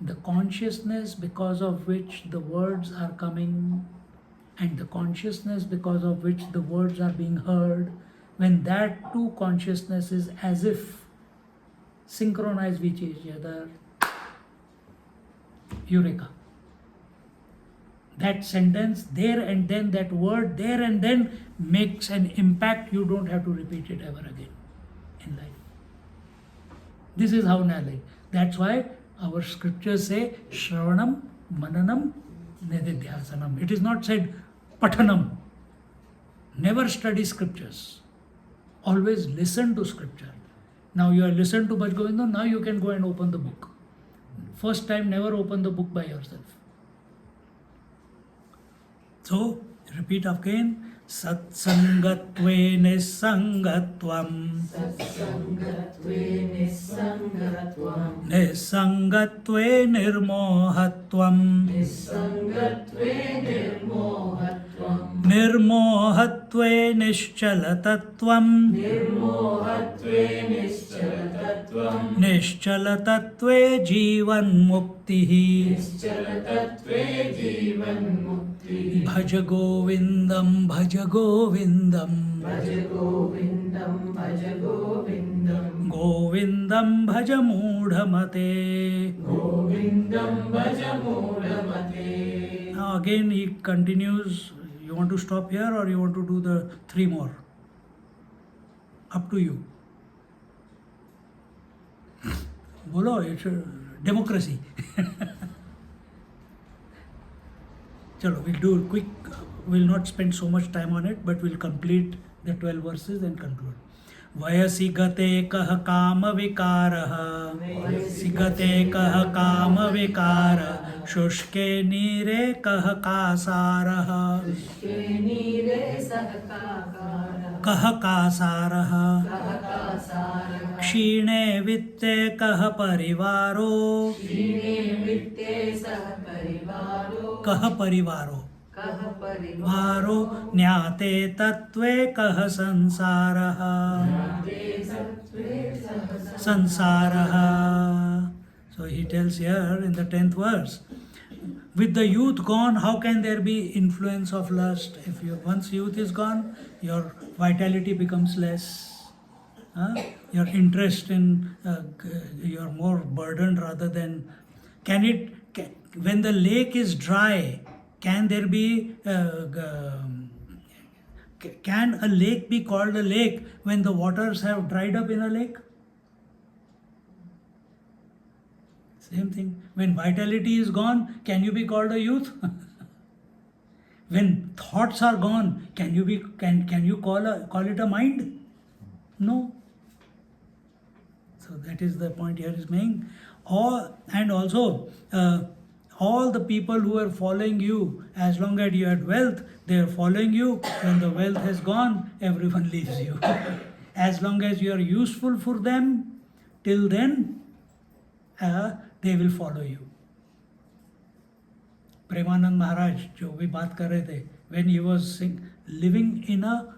the consciousness because of which the words are coming and the consciousness because of which the words are being heard, when that two consciousness is as if synchronized with each other, eureka. That sentence there and then, that word there and then makes an impact. You don't have to repeat it ever again in life. This is how knowledge. That's why our scriptures say Shravanam, Mananam, Nididhyasanam. It is not said Pathanam. Never study scriptures. Always listen to scripture. Now you are listened to Bhaj Govinda, now you can go and open the book. First time, never open the book by yourself. So, repeat again. Satsangatve nisangatvam. Satsangatve nisangatvam. Nisangatve nirmohatvam. Nisangatve nirmohatvam. Nirmohatve nischalatatvam. Nirmohatve nischalatatvam. Nischalatatve jivan muktihi. Nischalatatve jivan mukti. Bhaja Govindam, Bhaja Govindam. Bhaja Govindam, Bhaja Govindam. Govindam Bhaja Mudhamate. Govindam Bhaja Mudhamate. Now again he continues. You want to stop here or you want to do the 3 more? Up to you. Bolo, it's a democracy. Chalo, we'll do quick. We'll not spend so much time on it, but we'll complete the 12 verses and conclude. Vayasi gate kah kama vikaraha. Vayasi gate kah kama vikara. Shushke nire kah kasaraha. Shushke nire sahakakara. Kah kasaraha. Kahakasara. Kshine vitte kah parivaro. Shine vitte sah parivaro. Kah parivaro. Kah parivaro. Varo nyate tatve kah sansaraha. Nate sattve sah Sansaraha. So he tells here in the 10th verse, with the youth gone, how can there be influence of lust? If once youth is gone, your vitality becomes less. Your interest in, you're more burdened rather than, when the lake is dry, can there be, can a lake be called a lake when the waters have dried up in a lake? Same thing. When vitality is gone, can you be called a youth? When thoughts are gone, can you call it a mind? No. So that is the point here is making. And also, all the people who are following you, as long as you had wealth, they are following you. When the wealth has gone, everyone leaves you. As long as you are useful for them, till then, they will follow you. Paramananda Maharaj, जो भी बात कर रहे थे, when he was living in a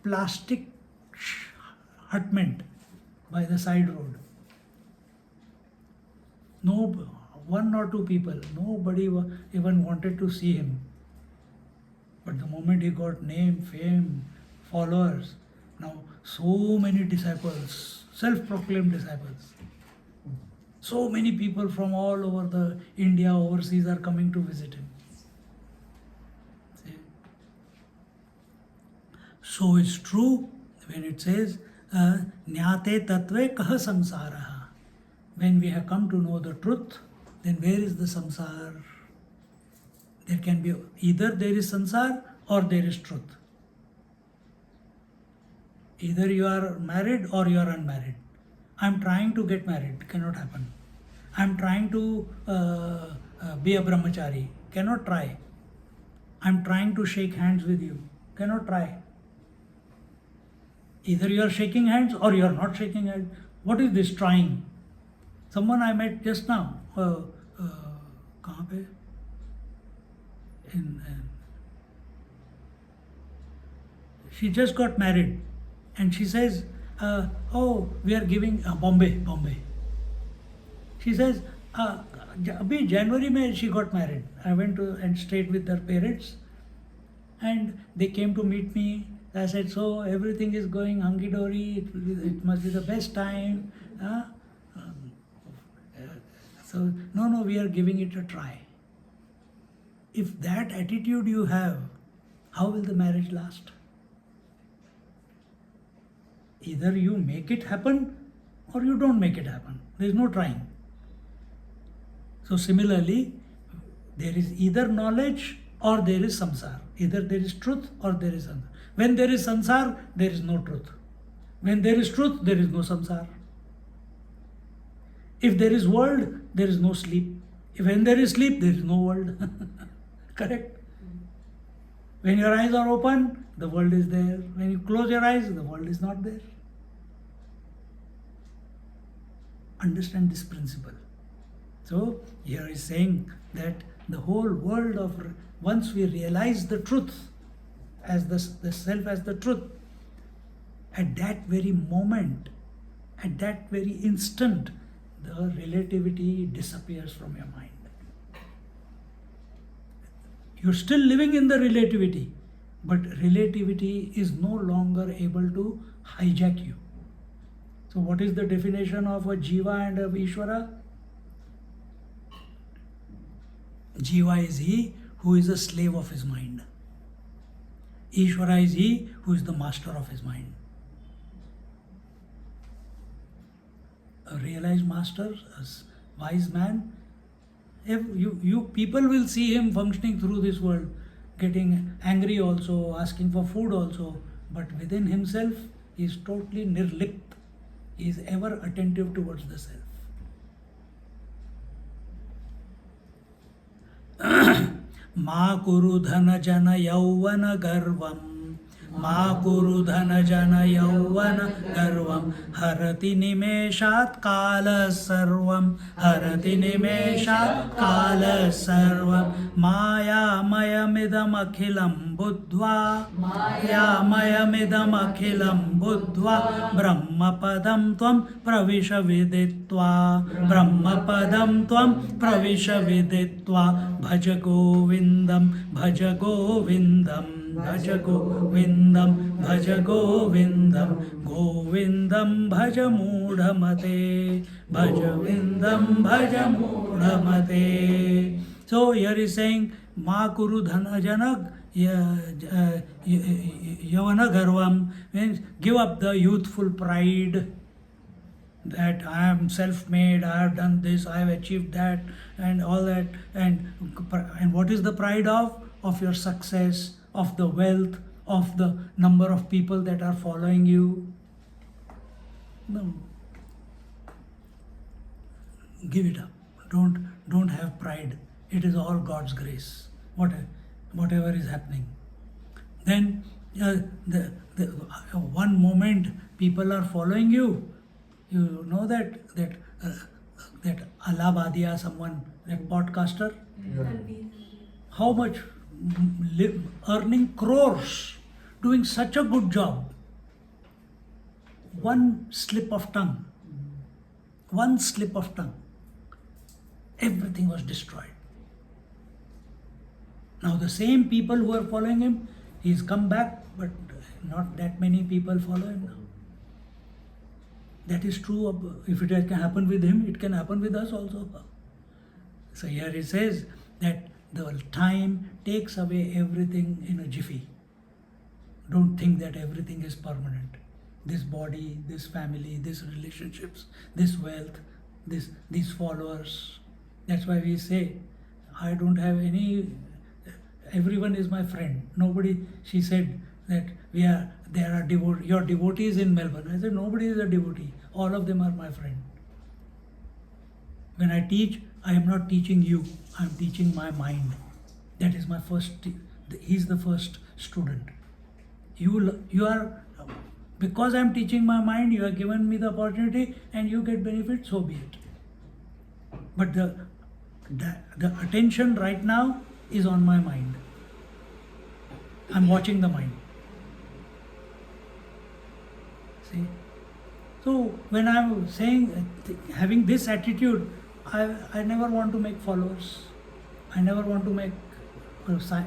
plastic hutment by the side road. No, 1 or 2 people, nobody even wanted to see him. But the moment he got name, fame, followers, now so many disciples, self-proclaimed disciples. So many people from all over the India, overseas are coming to visit him. See? So it's true when it says, Nyate tatve kah samsaraha. When we have come to know the truth, then where is the samsar? There can be either there is samsar or there is truth. Either you are married or you are unmarried. I'm trying to get married, cannot happen. I'm trying to be a brahmachari, cannot try. I'm trying to shake hands with you, cannot try. Either you are shaking hands or you are not shaking hands. What is this trying? Someone I met just now, कहाँ पे? She just got married And she says, oh, we are giving Bombay. She says, abhi January mein she got married. I went to and stayed with her parents, and they came to meet me. I said, so everything is going hunky dory. It must be the best time. So no, we are giving it a try. If that attitude you have, how will the marriage last? Either you make it happen or you don't make it happen. There is no trying. So similarly, there is either knowledge or there is samsara. Either there is truth or there is samsara. When there is samsara, there is no truth. When there is truth, there is no samsara. If there is world, there is no sleep. When there is sleep, there is no world. Correct? When your eyes are open, the world is there. When you close your eyes, the world is not there. Understand this principle. So, here is saying that the whole world of, once we realize the truth, as the self as the truth, at that very moment, at that very instant, the relativity disappears from your mind. You're still living in the relativity, but relativity is no longer able to hijack you. So what is the definition of a Jiva and of Ishvara? Jiva is he who is a slave of his mind. Ishvara is he who is the master of his mind. A realized master, a wise man, if you people will see him functioning through this world, getting angry also, asking for food also, but within himself he is totally nirlipt. He is ever attentive towards the self. Ma kuru dhana jana yauvana garvam. Ma kuru dhana jana yauvana garvam. Harati nimeshat kala sarvam. Harati nimeshat kala sarvam. Maya mayamidam akhilam buddhva. Maya mayamidam akhilam buddhva. Brahma padam tvam pravisha viditva. Brahma padam tvam pravisha viditva. Bhaja govindam, bhaja govindam, bhaja govindam, bhaja govindam, govindam bhaja mudhamate, bhaja govindam bhaja mudhamate. So here is saying, ma kuru dhana janak yavana garvam, means give up the youthful pride that I am self-made, I have done this, I have achieved that, and all that. And what is the pride of? Of your success, of the wealth, of the number of people that are following you. No. Give it up. Don't have pride. It is all God's grace. Whatever is happening. Then the one moment people are following you. You know that Allahabadiya, someone, that podcaster, how much earning crores, doing such a good job. One slip of tongue, everything was destroyed. Now the same people who are following him, he's come back, but not that many people follow him now. That is true. If it can happen with him, it can happen with us also. So here he says that the time takes away everything in a jiffy. Don't think that everything is permanent. This body, this family, these relationships, this wealth, these followers. That's why we say, I don't have any, everyone is my friend. Nobody, she said that there are your devotees in Melbourne. I said, nobody is a devotee. All of them are my friend. When I teach, I am not teaching you. I am teaching my mind. That is my first, he's the first student. You are, because I am teaching my mind, you have given me the opportunity and you get benefit, so be it. But the attention right now is on my mind. I'm watching the mind. See? So when I'm saying, having this attitude, I never want to make followers. I never want to make,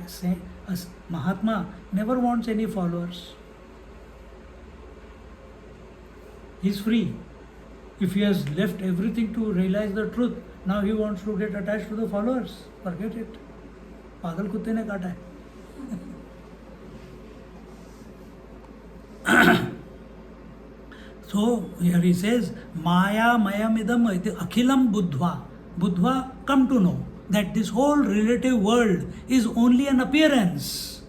say, a Mahatma never wants any followers. He's free. If he has left everything to realize the truth, now he wants to get attached to the followers. Forget it. पागल कुत्ते ने काटा है. So here he says, Maya mayamidam iti akhilam buddhva. Buddhva, come to know that this whole relative world is only an appearance.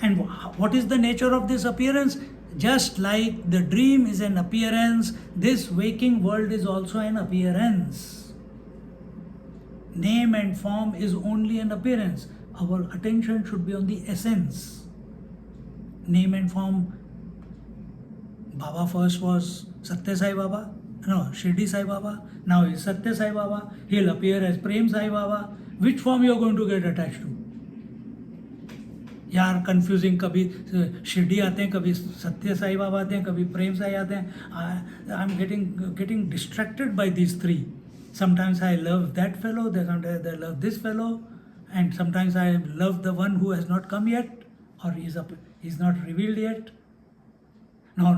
And what is the nature of this appearance? Just like the dream is an appearance, this waking world is also an appearance. Name and form is only an appearance. Our attention should be on the essence. Name and form. Baba first was Satya Sai Baba, no, Shirdi Sai Baba. Now he is Satya Sai Baba. He'll appear as Prem Sai Baba. Which form you are going to get attached to? यार confusing, कभी शिरडी आते हैं, कभी सत्य साई बाबा आते हैं, कभी प्रेम साई आते हैं. I am getting distracted by these three. Sometimes I love that fellow, sometimes I love this fellow, and sometimes I love the one who has not come yet, or he's not revealed yet. No.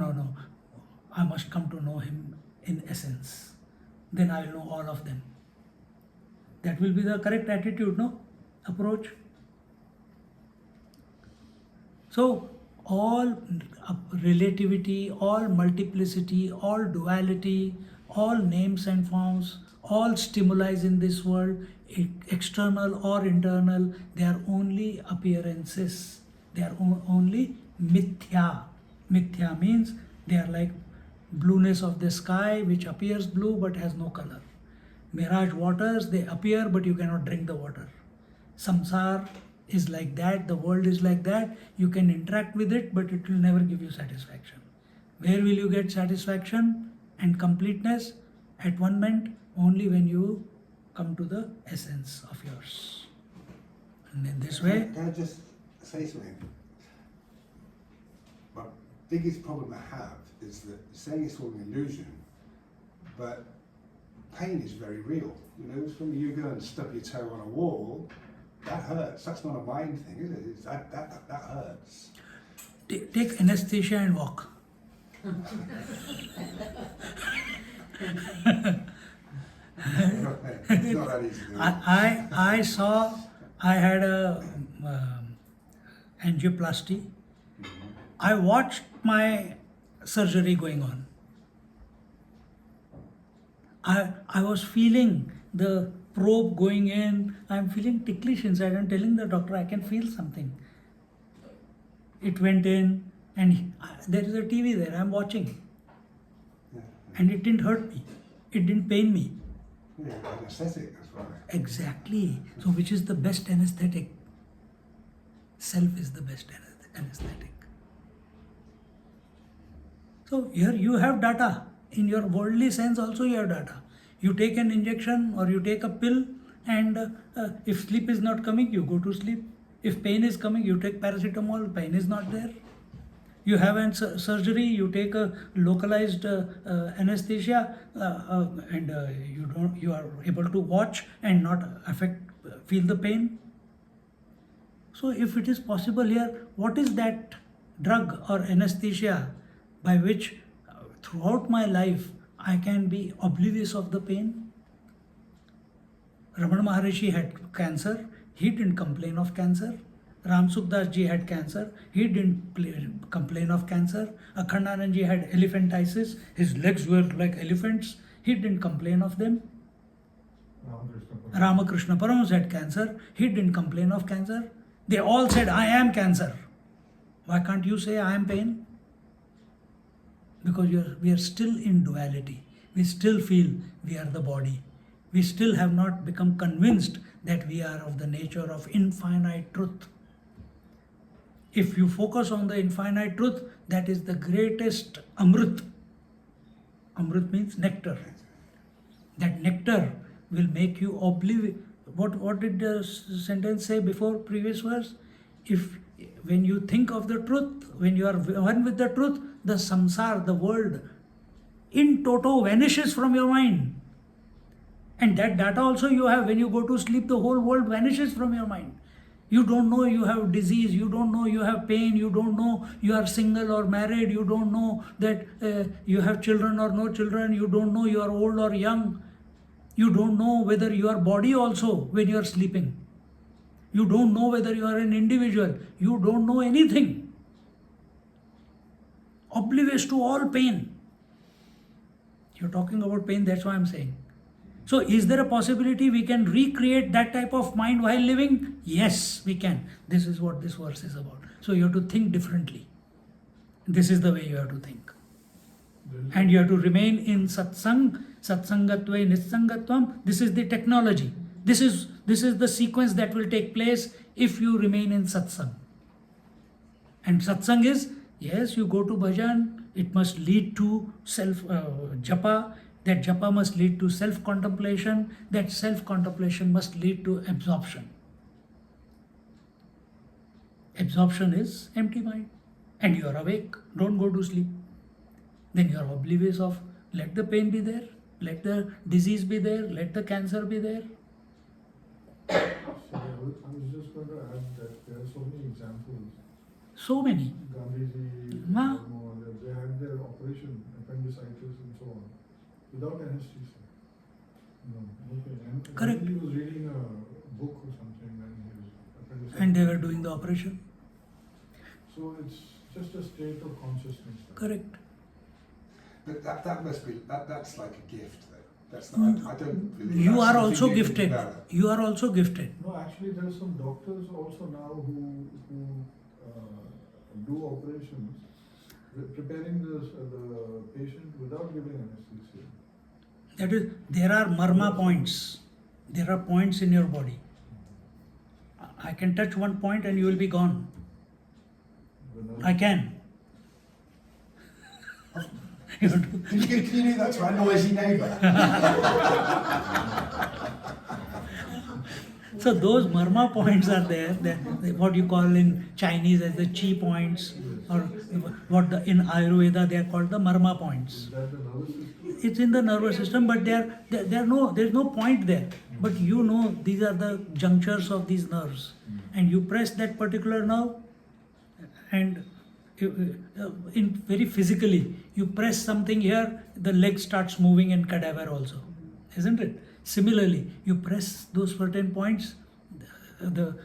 I must come to know him in essence. Then I will know all of them. That will be the correct attitude, no? Approach. So, all relativity, all multiplicity, all duality, all names and forms, all stimuli in this world, external or internal, they are only appearances. They are only mithya. Mithya means they are like blueness of the sky, which appears blue but has no color. Mirage waters, they appear but you cannot drink the water. Samsara is like that, the world is like that. You can interact with it, but it will never give you satisfaction. Where will you get satisfaction and completeness, at-one-ment? Only when you come to the essence of yours. And in this way, Can I just say something? My biggest problem I have is that saying it's all an illusion, but pain is very real. You know, when you go and stub your toe on a wall, that hurts. That's not a mind thing, is it? That hurts. take anesthesia and walk. It's not that easy to do. I saw, I had a angioplasty. I watched my surgery going on. I was feeling the probe going in. I'm feeling ticklish inside. I'm telling the doctor, I can feel something. It went in, and there is a TV there. I'm watching. Yeah. And it didn't hurt me. It didn't pain me. Yeah, anesthetic, that's right. Exactly. So which is the best anesthetic? Self is the best anesthetic. So here you have data. In your worldly sense also you have data. You take an injection or you take a pill, and if sleep is not coming, you go to sleep. If pain is coming, you take paracetamol, pain is not there. You have a surgery, you take a localized anesthesia, and you are able to watch and not feel the pain. So if it is possible here, what is that drug or anesthesia by which throughout my life I can be oblivious of the pain? Ramana Maharishi had cancer, he didn't complain of cancer. Ram Sukdas ji had cancer, he didn't complain of cancer. Akhandanand ji had elephantiasis, his legs were like elephants, he didn't complain of them. Ramakrishna Paramahansa had cancer, he didn't complain of cancer. They all said, I am cancer. Why can't you say I am pain? Because we are still in duality. We still feel we are the body. We still have not become convinced that we are of the nature of infinite truth. If you focus on the infinite truth, that is the greatest amrit. Amrit means nectar. That nectar will make you oblivious. What did the sentence say before previous verse? When you think of the truth, when you are one with the truth, the samsara, the world, in toto vanishes from your mind. And that data also you have. When you go to sleep, the whole world vanishes from your mind. You don't know you have disease, you don't know you have pain, you don't know you are single or married, you don't know that you have children or no children, you don't know you are old or young, you don't know whether you are body also when you are sleeping. You don't know whether you are an individual, you don't know anything. Oblivious to all pain. You're talking about pain, that's why I'm saying. So is there a possibility we can recreate that type of mind while living? Yes, we can. This is what this verse is about. So you have to think differently. This is the way you have to think. And you have to remain in satsang, satsangatve nissangatvam. This is the technology. This is the sequence that will take place if you remain in satsang. And satsang is, yes, you go to bhajan, it must lead to self japa. That japa must lead to self-contemplation. That self-contemplation must lead to absorption. Absorption is empty mind. And you are awake. Don't go to sleep. Then you are oblivious of, let the pain be there. Let the disease be there. Let the cancer be there. So I was just going to add that there are so many examples. So many. Gandhiji, Huh? they had their operation, appendicitis and so on, without anesthesia. No, okay. And Correct. he was reading a book or something and his appendicitis. And they were doing the operation. So it's just a state of consciousness. Correct. But that must be, that's like a gift though. That's not, I don't believe You that's are something also you can gifted. develop. You are also gifted. No, actually there are some doctors also now who do operations preparing the patient without giving anesthesia. That is, there are marma points. There are points in your body. I can touch one point and you will be gone. I can. You have to- Can you do that to our noisy neighbour? So those marma points are there, what you call in Chinese as the chi points, or in Ayurveda they are called the marma points. Is that the nervous system? It's in the nervous system, but there's no point there. But you know these are the junctures of these nerves, and you press that particular nerve, and in very physically you press something here, the leg starts moving in cadaver also, isn't it? Similarly, you press those certain points, the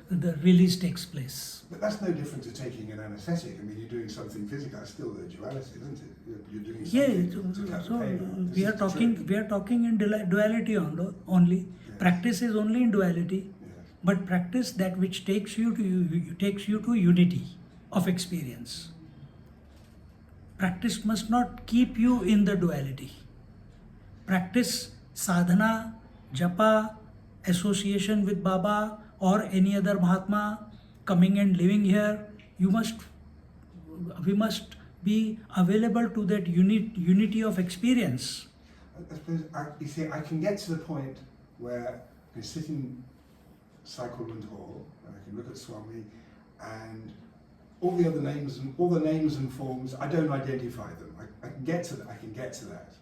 release takes place. But that's no different to taking an anaesthetic. I mean, you're doing something physical. It's still the duality, isn't it? You're doing Yeah, something to cut so the pain. we are talking in duality only. Yes. Practice is only in duality, Yes. but practice that which takes you to unity of experience. Practice must not keep you in the duality. Practice sadhana, japa, association with Baba or any other Mahatma coming and living here. We must be available to that unity of experience. I suppose, you see, I can get to the point where I can sit in Cycleland Hall and I can look at Swami and all the names and forms, I don't identify them. I can get to that.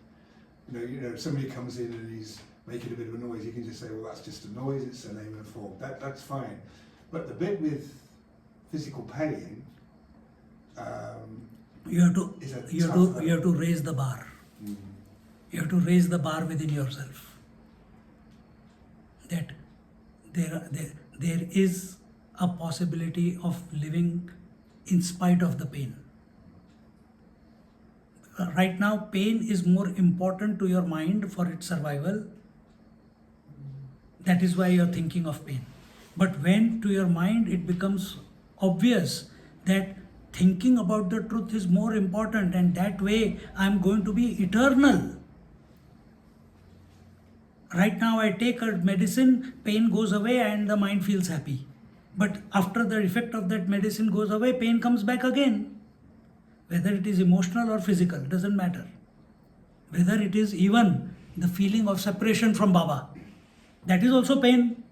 You know, if somebody comes in and he's making a bit of a noise, you can just say, well, that's just a noise, it's a name and a form. That's fine. But the bit with physical pain, You have to Is it you have tough, to you have to raise the bar. You have to raise the bar within yourself. That there is a possibility of living in spite of the pain. Right now, pain is more important to your mind for its survival. That is why you are thinking of pain. But when to your mind it becomes obvious that thinking about the truth is more important, and that way I am going to be eternal. Right now I take a medicine, pain goes away and the mind feels happy. But after the effect of that medicine goes away, pain comes back again. Whether it is emotional or physical, doesn't matter. Whether it is even the feeling of separation from Baba, that is also pain.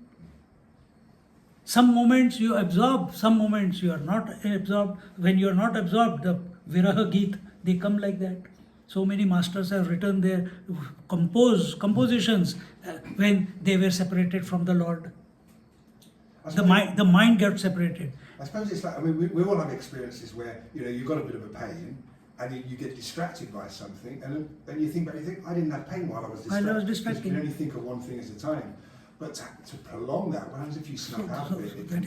Some moments you absorb, some moments you are not absorbed. When you are not absorbed, the Viraha Geet, they come like that. So many masters have written their compositions when they were separated from the Lord. I The suppose- mind got separated. I suppose it's like, I mean, we all have experiences where, you know, you've got a bit of a pain and you get distracted by something, and then you think, I didn't have pain while I was distracted. While I was Because distracted. you can only think of one thing at a time. But to prolong that, what happens if you snap out So of it? that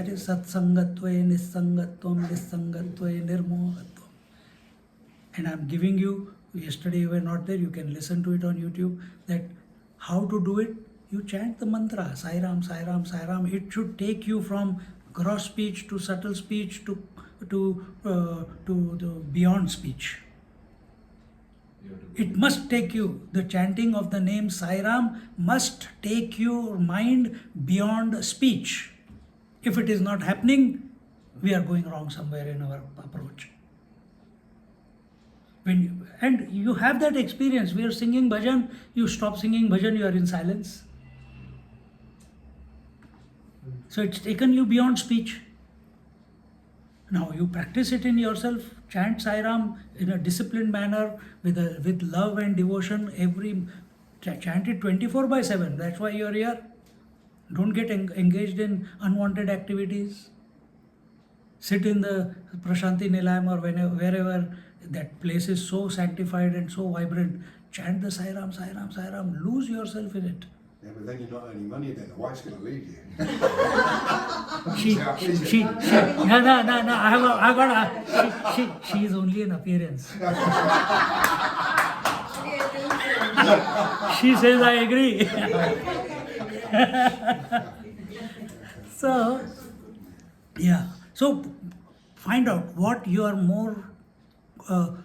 is satsangatve nisangatvam nisangatve nirmohatvam. And I'm giving you, yesterday you were not there, you can listen to it on YouTube, that how to do it. You chant the mantra, Sai Ram, Sai Ram, Sai Ram. It should take you from gross speech to subtle speech to the beyond speech. It must take you, the chanting of the name Sai Ram must take your mind beyond speech. If it is not happening, we are going wrong somewhere in our approach. And you have that experience. We are singing bhajan, you stop singing bhajan, you are in silence. So it's taken you beyond speech. Now you practice it in yourself. Chant Sai Ram in a disciplined manner with love and devotion. Chant it 24/7. That's why you are here. Don't get engaged in unwanted activities. Sit in the Prashanti Nilayam or wherever that place is so sanctified and so vibrant. Chant the Sai Ram, Sai Ram, Sai Ram. Lose yourself in it. Yeah, but then you're not earning money then. The wife's going to leave you. No. She is only an appearance. She says, I agree. So, yeah. So, find out what you are more.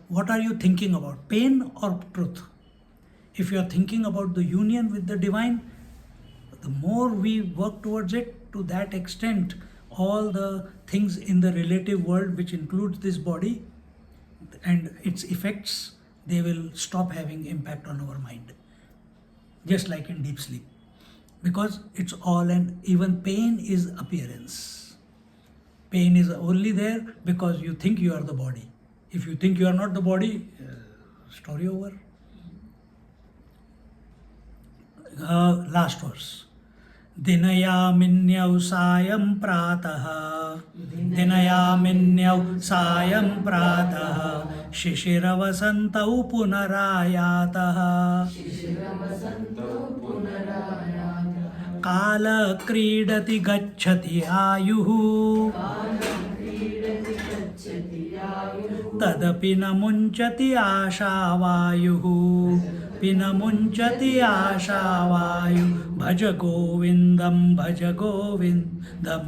What are you thinking about? Pain or truth? If you are thinking about the union with the divine, the more we work towards it, to that extent, all the things in the relative world, which includes this body and its effects, they will stop having impact on our mind. Just like in deep sleep. Because it's all, and even pain is appearance. Pain is only there because you think you are the body. If you think you are not the body, story over. Last verse. Dinayaminyau sayam pratah. Dinayaminyau sayam pratah. Shishiravasantav punarayatah. Kala kridati gacchati ayuhu. Tadapi na munchati ashavayu. Pinamunchati ashavayu. Bhaja govindam, bhaja govindam.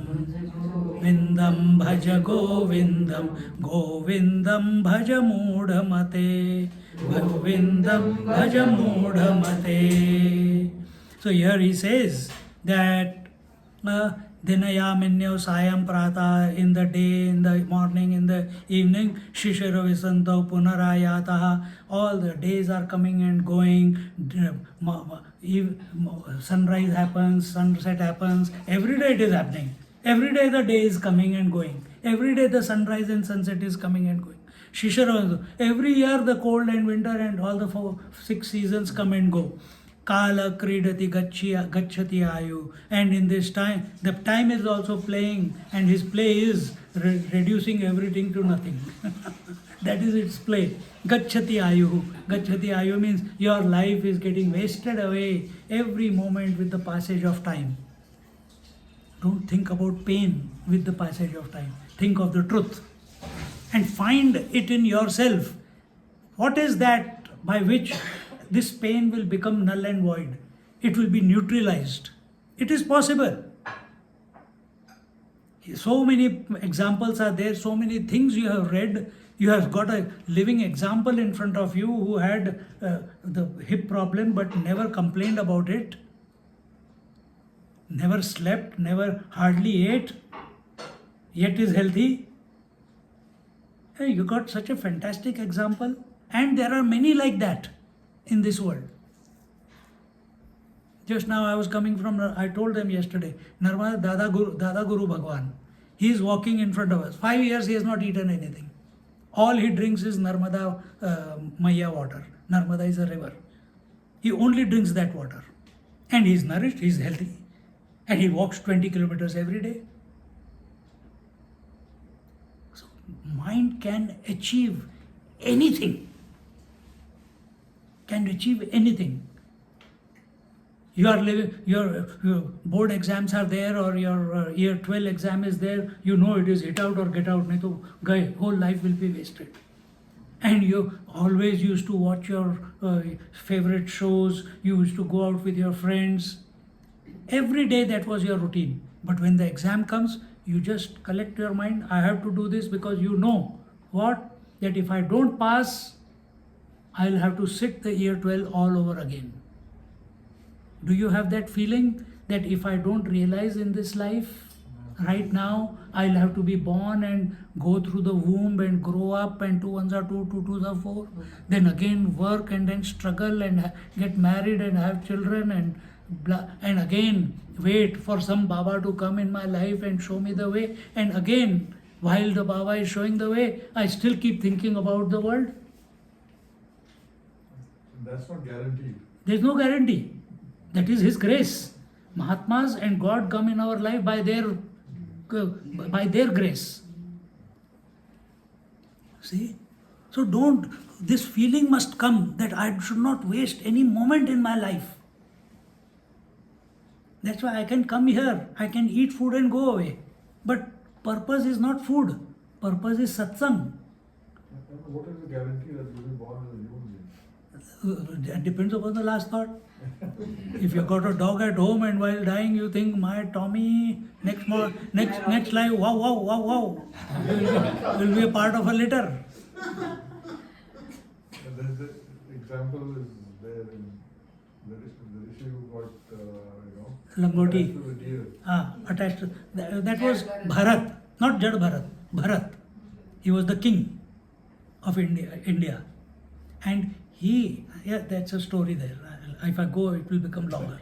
Vindam bhaja govindam. Govindam bhaja mudhamate. Govindam bhaja mudhamate. So here he says that Dinayaminyau Sayam Prata, in the day, in the morning, in the evening, Shishira Visantav Punarayataha, all the days are coming and going, sunrise happens, sunset happens, every day it is happening. Every day the day is coming and going. Every day the sunrise and sunset is coming and going. Shishira, every year the cold and winter and all the 6 seasons come and go. Kala kridati gacchati ayu. And in this time, the time is also playing, and his play is reducing everything to nothing. That is its play. Gacchati ayu. Gacchati ayu means your life is getting wasted away every moment with the passage of time. Don't think about pain with the passage of time. Think of the truth. And find it in yourself. What is that by which this pain will become null and void? It will be neutralized. It is possible. So many examples are there, so many things you have read. You have got a living example in front of you who had the hip problem but never complained about it. Never slept, never hardly ate, yet is healthy. Hey, you got such a fantastic example. And there are many like that in this world. Just now I was coming from, I told them yesterday, Narmada Dada Guru Bhagwan. He is walking in front of us. 5 years he has not eaten anything. All he drinks is Narmada Maya water. Narmada is a river. He only drinks that water. And he's nourished, he's healthy. And he walks 20 kilometers every day. So mind can achieve anything. Can achieve anything. You are living, your board exams are there, or your year 12 exam is there, you know it is hit out or get out, nahi to gaye, whole life will be wasted. And you always used to watch your favorite shows, you used to go out with your friends. Every day that was your routine. But when the exam comes, you just collect your mind, I have to do this, because you know what? That if I don't pass, I'll have to sit the year 12 all over again. Do you have that feeling that if I don't realize in this life, right now, I'll have to be born and go through the womb and grow up, and 2 ones are 2, 2 twos are 4, then again work and then struggle and get married and have children and blah, and again wait for some Baba to come in my life and show me the way, and again while the Baba is showing the way, I still keep thinking about the world. That's not guaranteed. There is no guarantee. That is His grace. Mahatmas and God come in our life by their grace. See? So this feeling must come that I should not waste any moment in my life. That's why I can come here, I can eat food and go away. But purpose is not food, purpose is satsang. And what is the guarantee that you'll be born as a human being? That depends upon the last thought. If you got a dog at home and while dying you think, my Tommy, next life, wow, wow, wow, wow, will be a part of a litter. And there's the example is there in the issue who got, Langoti. attached to the deer. Attached to that was Bharat, not Jad Bharat, Bharat. He was the king of India. And that's a story there. If I go, it will become longer.